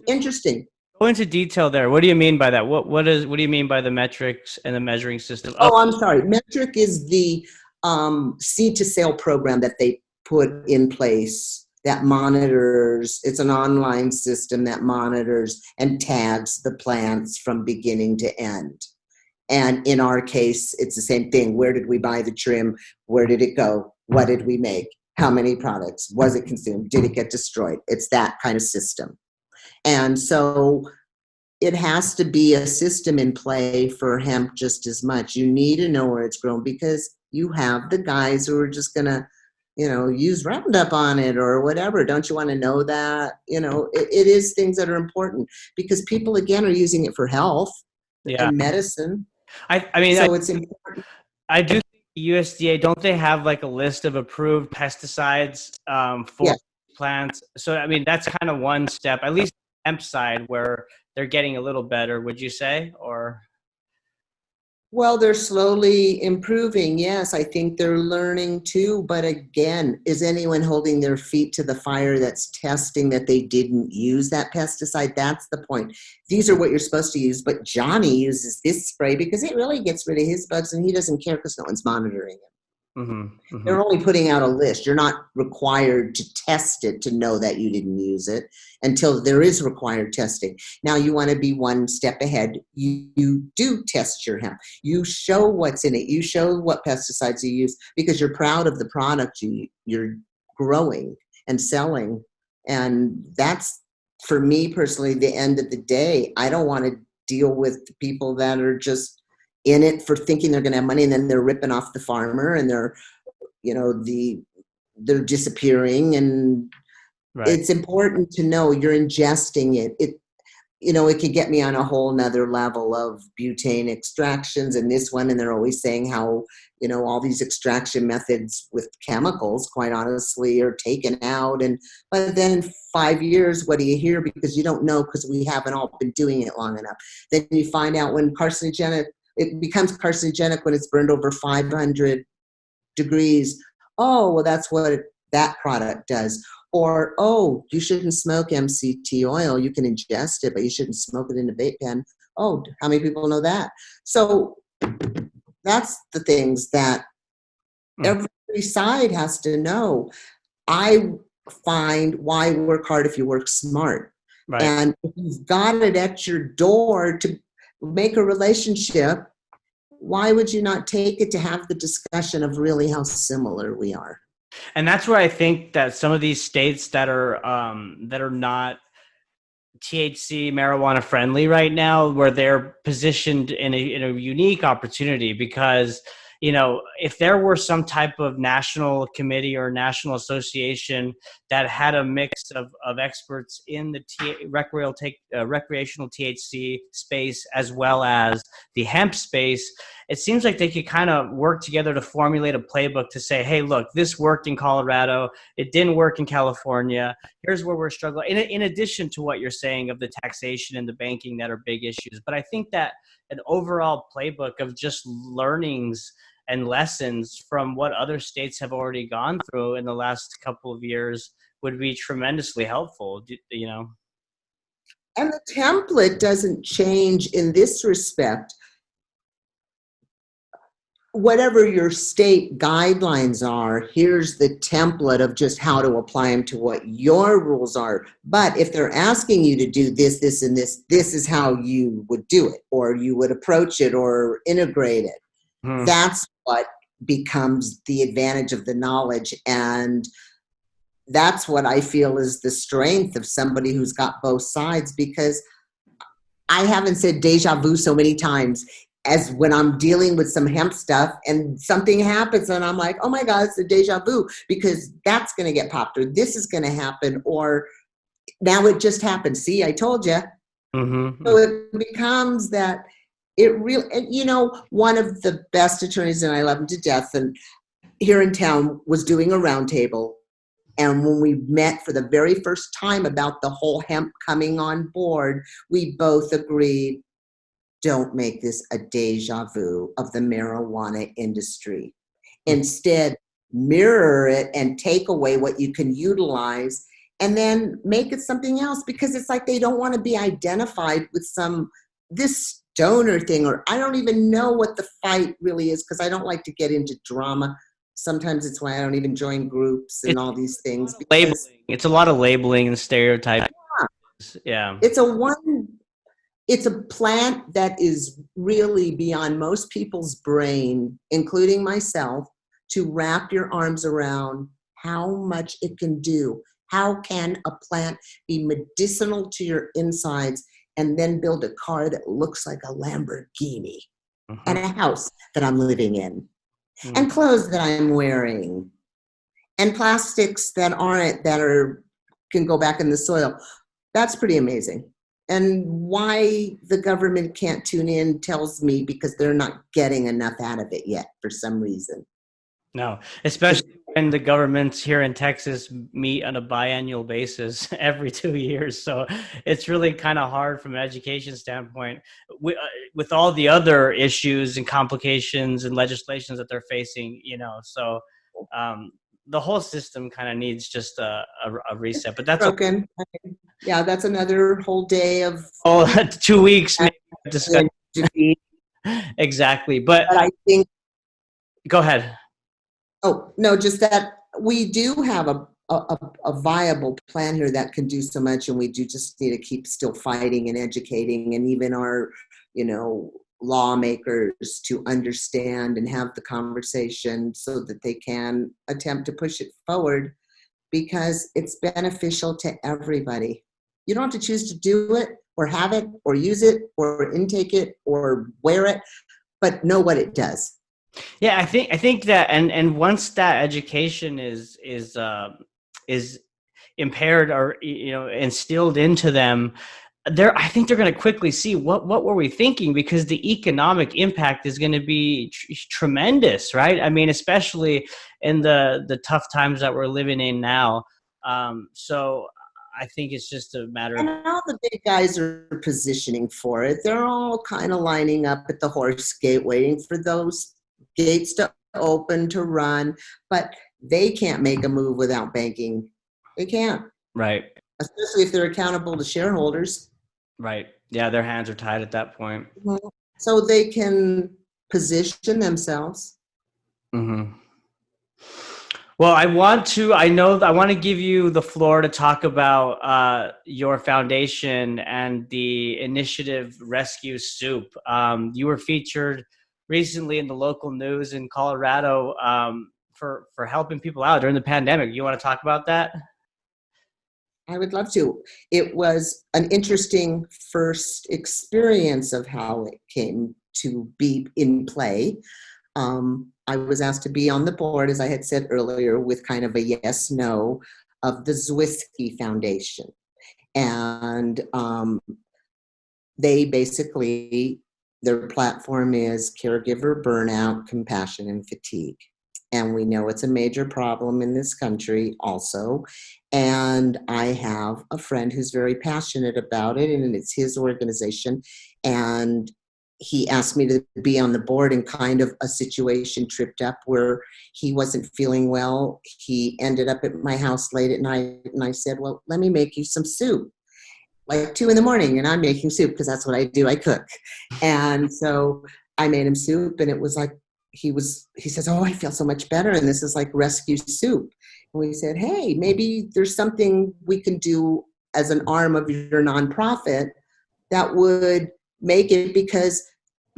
interesting. Go into detail there. What do you mean by that? What do you mean by the metrics and the measuring system? Oh, I'm sorry. Metric is the seed to sale program that they put in place that monitors. It's an online system that monitors and tags the plants from beginning to end. And in our case, it's the same thing. Where did we buy the trim? Where did it go? What did we make? How many products? Was it consumed? Did it get destroyed? It's that kind of system. And so it has to be a system in play for hemp just as much. You need to know where it's grown because you have the guys who are just going to, use Roundup on it or whatever. Don't you want to know that? It is things that are important because people, again, are using it for health Yeah. and medicine. I mean, So it's important. I do think USDA, don't they have like a list of approved pesticides for Yeah. plants? So, I mean, that's kind of one step, at least hemp side, where they're getting a little better, would you say? Or Well, they're slowly improving. Yes, I think they're learning too. But again, is anyone holding their feet to the fire that's testing that they didn't use that pesticide? That's the point. These are what you're supposed to use. But Johnny uses this spray because it really gets rid of his bugs and he doesn't care because no one's monitoring him. They're only putting out a list. You're not required to test it to know that you didn't use it until there is required testing. Now you want to be one step ahead. You do test your hemp. You show what's in it. You show what pesticides you use because you're proud of the product you're growing and selling. And that's, for me personally, the end of the day. I don't want to deal with the people that are just in it for thinking they're going to have money and then they're ripping off the farmer and they're disappearing. And It's important to know you're ingesting it. It could get me on a whole nother level of butane extractions and this one, and they're always saying how all these extraction methods with chemicals quite honestly are taken out. But then in 5 years, what do you hear? Because you don't know, because we haven't all been doing it long enough. Then you find out when it becomes carcinogenic when it's burned over 500 degrees. Oh, well, that's what that product does. Or, oh, you shouldn't smoke MCT oil. You can ingest it, but you shouldn't smoke it in a vape pen. Oh, how many people know that? So that's the things that every side has to know. I find, why work hard if you work smart? Right. And if you've got it at your door to make a relationship, why would you not take it to have the discussion of really how similar we are? And that's where I think that some of these states that are not THC marijuana friendly right now, where they're positioned in a unique opportunity, because if there were some type of national committee or national association that had a mix of experts in the recreational THC space as well as the hemp space, it seems like they could kind of work together to formulate a playbook to say, hey, look, this worked in Colorado, it didn't work in California, here's where we're struggling, in addition to what you're saying of the taxation and the banking that are big issues. But I think that an overall playbook of just learnings and lessons from what other states have already gone through in the last couple of years would be tremendously helpful, And the template doesn't change in this respect. Whatever your state guidelines are, here's the template of just how to apply them to what your rules are. But if they're asking you to do this, this, and this is how you would do it, or you would approach it or integrate it. That's what becomes the advantage of the knowledge. And that's what I feel is the strength of somebody who's got both sides, because I haven't said deja vu so many times as when I'm dealing with some hemp stuff and something happens and I'm like, oh my God, it's a deja vu, because that's going to get popped, or this is going to happen, or now it just happened. See, I told you. So it becomes that it really, one of the best attorneys, and I love him to death, and here in town was doing a roundtable. And when we met for the very first time about the whole hemp coming on board, we both agreed, don't make this a deja vu of the marijuana industry. Instead, mirror it and take away what you can utilize and then make it something else, because it's like they don't want to be identified with this stoner thing, or I don't even know what the fight really is, because I don't like to get into drama. Sometimes it's why I don't even join groups and all these things. Labeling. It's a lot of labeling and stereotyping. Yeah. It's a plant that is really beyond most people's brain, including myself, to wrap your arms around how much it can do. How can a plant be medicinal to your insides and then build a car that looks like a Lamborghini, and a house that I'm living in, and clothes that I'm wearing, and plastics that can go back in the soil? That's pretty amazing. And why the government can't tune in tells me because they're not getting enough out of it yet for some reason. No, especially when the governments here in Texas meet on a biannual basis every 2 years. So it's really kind of hard from an education standpoint with all the other issues and complications and legislations that they're facing, so the whole system kind of needs just a reset, but that's broken. Yeah, that's another whole day of 2 weeks. Exactly. But I think, go ahead. Oh, no, just that we do have a viable plan here that can do so much, and we do just need to keep still fighting and educating, and even our, lawmakers to understand and have the conversation so that they can attempt to push it forward, because it's beneficial to everybody. You don't have to choose to do it or have it or use it or intake it or wear it, but know what it does. Yeah, I think that, and once that education is impaired or instilled into them, I think they're going to quickly see what were we thinking, because the economic impact is going to be tremendous, right? I mean, especially in the tough times that we're living in now. So I think it's just a matter of. And all the big guys are positioning for it. They're all kind of lining up at the horse gate, waiting for those gates to open, to run. But they can't make a move without banking. They can't. Right. Especially if they're accountable to shareholders. Right. Yeah, their hands are tied at that point. So they can position themselves. Mm-hmm. Well, I want to give you the floor to talk about your foundation and the initiative Rescue Soup. You were featured recently in the local news in Colorado for helping people out during the pandemic. You want to talk about that? I would love to. It was an interesting first experience of how it came to be in play. I was asked to be on the board, as I had said earlier, with kind of a yes-no of the Zwisky Foundation. And they basically, their platform is caregiver burnout, compassion, and fatigue. And we know it's a major problem in this country also. And I have a friend who's very passionate about it, and it's his organization. And he asked me to be on the board, and kind of a situation tripped up where he wasn't feeling well. He ended up at my house late at night, and I said, well, let me make you some soup. Like 2 a.m, and I'm making soup because that's what I do. I cook. And so I made him soup, and it was like, he says, oh, I feel so much better. And this is like rescue soup. And we said, hey, maybe there's something we can do as an arm of your nonprofit that would make it, because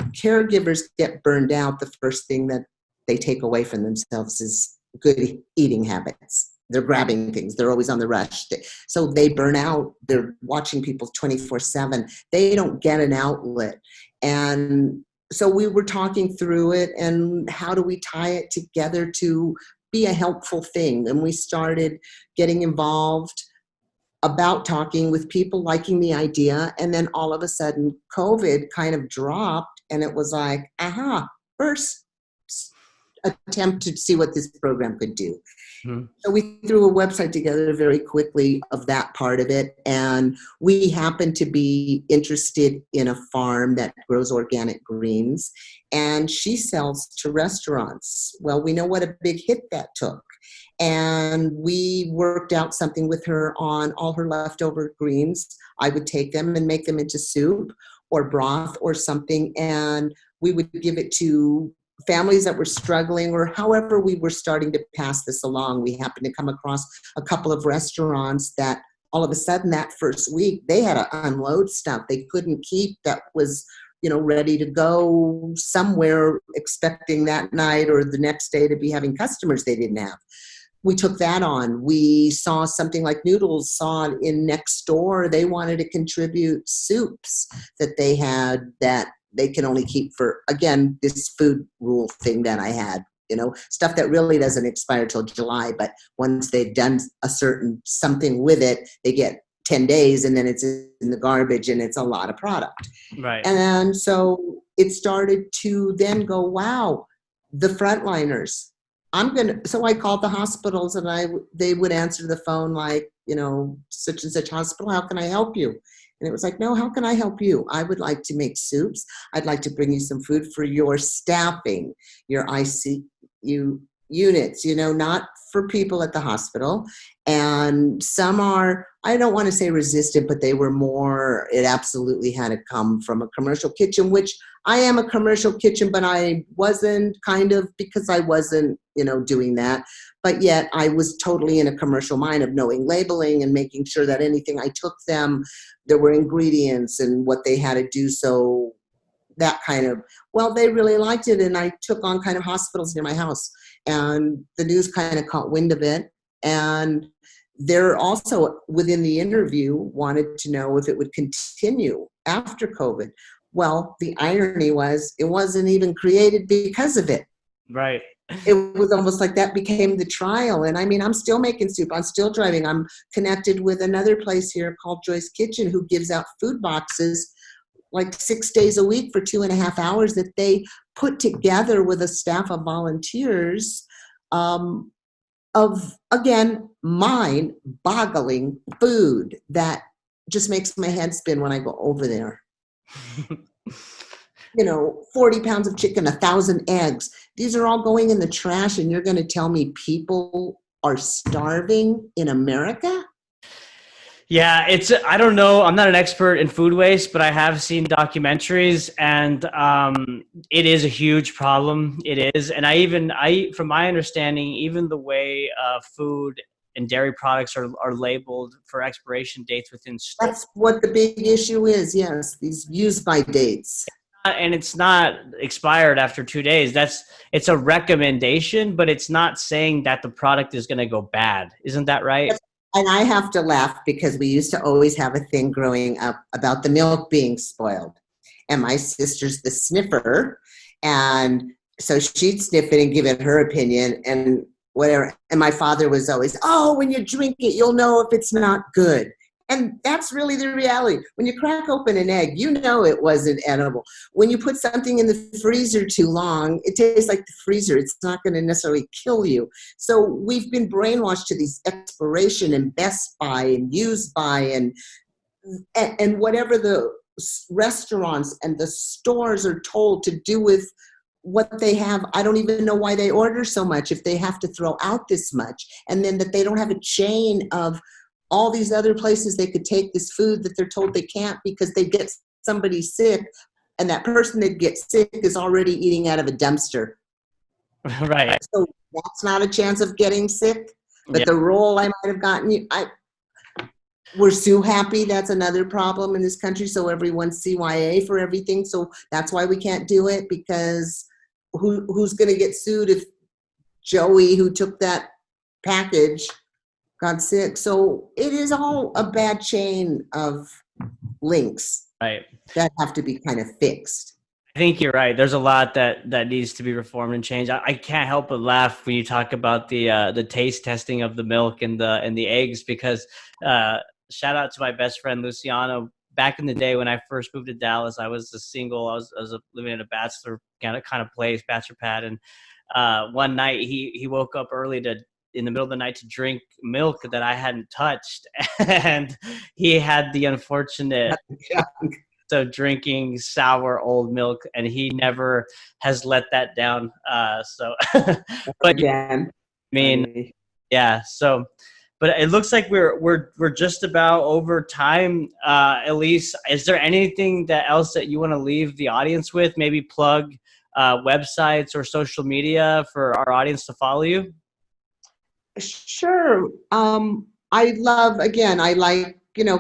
caregivers get burned out. The first thing that they take away from themselves is good eating habits. They're grabbing things. They're always on the rush. So they burn out. They're watching people 24/7. They don't get an outlet. And so we were talking through it, and how do we tie it together to be a helpful thing? And we started getting involved about talking with people, liking the idea. And then all of a sudden, COVID kind of dropped, and it was like, first attempt to see what this program could do. Mm-hmm. So we threw a website together very quickly of that part of it. And we happened to be interested in a farm that grows organic greens, and she sells to restaurants. Well, we know what a big hit that took. And we worked out something with her on all her leftover greens. I would take them and make them into soup or broth or something, and we would give it to families that were struggling, or however we were starting to pass this along. We happened to come across a couple of restaurants that all of a sudden that first week they had to unload stuff they couldn't keep that was, ready to go somewhere, expecting that night or the next day to be having customers they didn't have. We took that on. We saw something like Noodles saw it in next door. They wanted to contribute soups that they had that they can only keep for, again, this food rule thing that I had, stuff that really doesn't expire till July, but once they've done a certain something with it, they get 10 days and then it's in the garbage and it's a lot of product. Right. And so it started to then go, wow, the frontliners. So I called the hospitals and they would answer the phone like, such and such hospital, how can I help you? And it was like, no, how can I help you? I would like to make soups. I'd like to bring you some food for your staffing, your ICU units, not for people at the hospital. And some are, I don't want to say resistant, but they were more, it absolutely had to come from a commercial kitchen, which I am a commercial kitchen, but I wasn't, kind of, because I wasn't, doing that. But yet I was totally in a commercial mind of knowing labeling and making sure that anything I took them, there were ingredients and what they had to do. So that kind of, well, they really liked it. And I took on kind of hospitals near my house, and the news kind of caught wind of it. And they're also, within the interview, wanted to know if it would continue after COVID. Well, the irony was it wasn't even created because of it. Right. It was almost like that became the trial. And I mean, I'm still making soup. I'm still driving. I'm connected with another place here called Joy's Kitchen, who gives out food boxes like 6 days a week for 2.5 hours that they put together with a staff of volunteers, of, again, mind-boggling food that just makes my head spin when I go over there. 40 pounds of chicken, 1,000 eggs. These are all going in the trash, and you're going to tell me people are starving in America? Yeah, I don't know. I'm not an expert in food waste, but I have seen documentaries, and it is a huge problem. It is. And from my understanding, even the way food and dairy products are labeled for expiration dates within stores. That's what the big issue is. Yes, these use by dates. And it's not expired after 2 days. It's a recommendation, but it's not saying that the product is going to go bad. Isn't that right? And I have to laugh because we used to always have a thing growing up about the milk being spoiled. And my sister's the sniffer. And so she'd sniff it and give it her opinion and whatever. And my father was always, oh, when you drink it, you'll know if it's not good. And that's really the reality. When you crack open an egg, you know it wasn't edible. When you put something in the freezer too long, it tastes like the freezer. It's not going to necessarily kill you. So we've been brainwashed to these expiration and best by and use by and whatever the restaurants and the stores are told to do with what they have. I don't even know why they order so much if they have to throw out this much. And then that they don't have a chain of all these other places they could take this food that they're told they can't because they get somebody sick, and that person that gets sick is already eating out of a dumpster. Right. So that's not a chance of getting sick. But the roll I might have gotten, we're so happy. That's another problem in this country. So everyone's CYA for everything. So that's why we can't do it, because who's going to get sued if Joey, who took that package, got sick? So it is all a bad chain of links, right, that have to be kind of fixed. I think you're right. There's a lot that needs to be reformed and changed. I can't help but laugh when you talk about the taste testing of the milk and the eggs, because shout out to my best friend Luciano. Back in the day when I first moved to Dallas, I was living in a bachelor kind of place, bachelor pad, and one night he woke up early in the middle of the night to drink milk that I hadn't touched. And he had the unfortunate of drinking sour old milk, and he never has let that down. But again, I mean, yeah. So, but it looks like we're just about over time. Elyse, is there anything else that you want to leave the audience with? Maybe plug websites or social media for our audience to follow you. Sure. I like,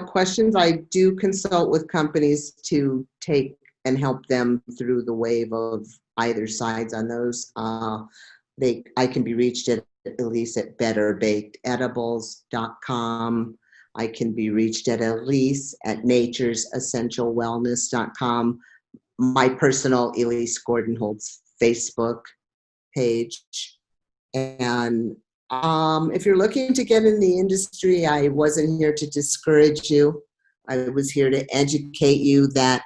questions. I do consult with companies to take and help them through the wave of either sides on those. I can be reached at Elyse at betterbakededibles.com. I can be reached at Elyse at naturesessentialwellness.com. My personal Elyse Gordon Holds Facebook page. And if you're looking to get in the industry, I wasn't here to discourage you. I was here to educate you that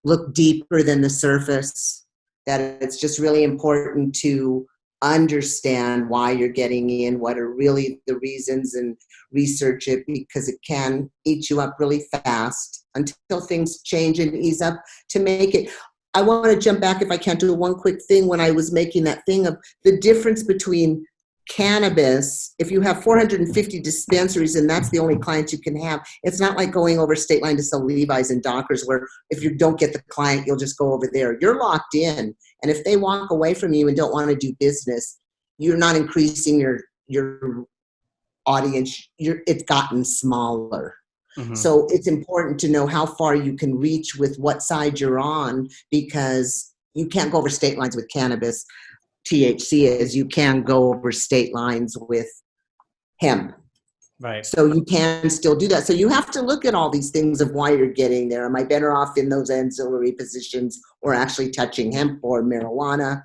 look deeper than the surface, that it's just really important to understand why you're getting in, what are really the reasons, and research it, because it can eat you up really fast until things change and ease up to make it. I want to jump back, if I can, do one quick thing. When I was making that thing of the difference between cannabis, if you have 450 dispensaries and that's the only clients you can have, it's not like going over state line to sell Levi's and Dockers, where if you don't get the client, you'll just go over there. You're locked in. And if they walk away from you and don't want to do business, you're not increasing your audience. It's gotten smaller. Mm-hmm. So it's important to know how far you can reach with what side you're on, because you can't go over state lines with cannabis, THC, as you can go over state lines with hemp. Right. So you can still do that. So you have to look at all these things of why you're getting there. Am I better off in those ancillary positions or actually touching hemp or marijuana?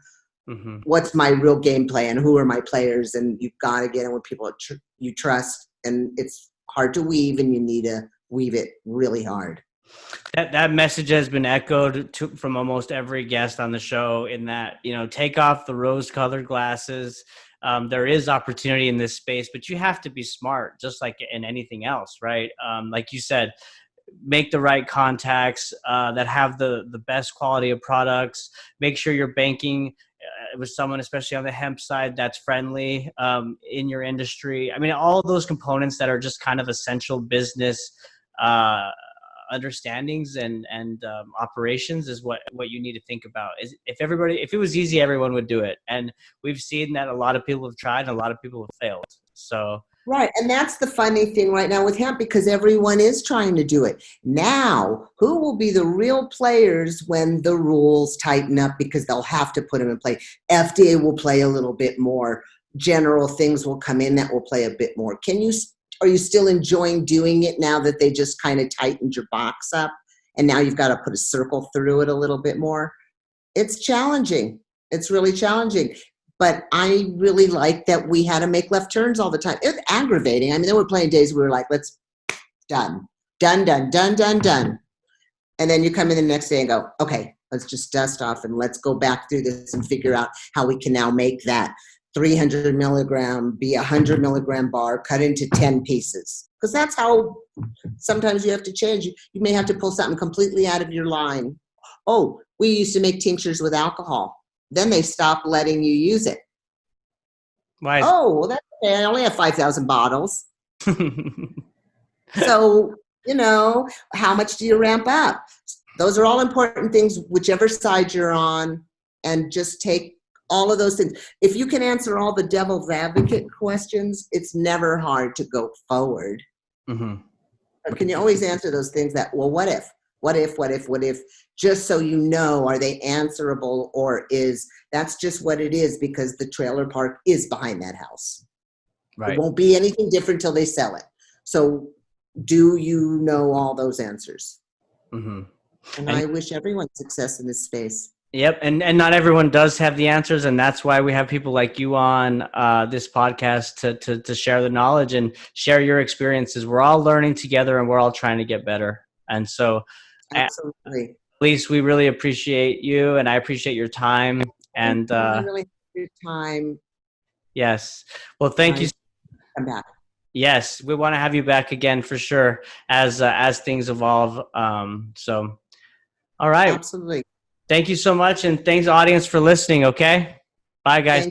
Mm-hmm. What's my real game plan? Who are my players? And you've got to get in with people you trust. And it's hard to weave, and you need to weave it really hard. That message has been echoed from almost every guest on the show, in that, take off the rose-colored glasses. There is opportunity in this space, but you have to be smart, just like in anything else, right? Like you said, make the right contacts that have the best quality of products. Make sure you're banking with someone, especially on the hemp side, that's friendly in your industry. I mean, all of those components that are just kind of essential business understandings and operations is what you need to think about. If it was easy, everyone would do it. And we've seen that a lot of people have tried and a lot of people have failed. So. Right. And that's the funny thing right now with hemp, because everyone is trying to do it. Now, who will be the real players when the rules tighten up, because they'll have to put them in play? FDA will play a little bit more. General things will come in that will play a bit more. Are you still enjoying doing it now that they just kind of tightened your box up and now you've got to put a circle through it a little bit more? It's challenging. It's really challenging. But I really like that we had to make left turns all the time. It's aggravating. I mean, there were plenty of days we were like, let's done. And then you come in the next day and go, okay, let's just dust off and let's go back through this and figure out how we can now make that 300 milligram be 100 milligram bar cut into 10 pieces. Because that's how sometimes you have to change. You may have to pull something completely out of your line. Oh, we used to make tinctures with alcohol. Then they stopped letting you use it. Why? Well, that's okay. I only have 5,000 bottles. So, how much do you ramp up? Those are all important things, whichever side you're on, and just take all of those things. If you can answer all the devil's advocate questions, it's never hard to go forward. Mm-hmm. But can you always answer those things that, well, what if? Just so you know, are they answerable, or is that's just what it is because the trailer park is behind that house? Right. It won't be anything different till they sell it. So do you know all those answers? Mm-hmm. And I wish everyone success in this space. Yep. And not everyone does have the answers. And that's why we have people like you on this podcast to share the knowledge and share your experiences. We're all learning together and we're all trying to get better. And so, absolutely. Elyse, we really appreciate you, and I appreciate your time. And I really appreciate your time. Yes. Well, thank you. Come back. Yes, we want to have you back again for sure as things evolve. So, all right. Absolutely. Thank you so much, and thanks, audience, for listening. Okay. Bye, guys.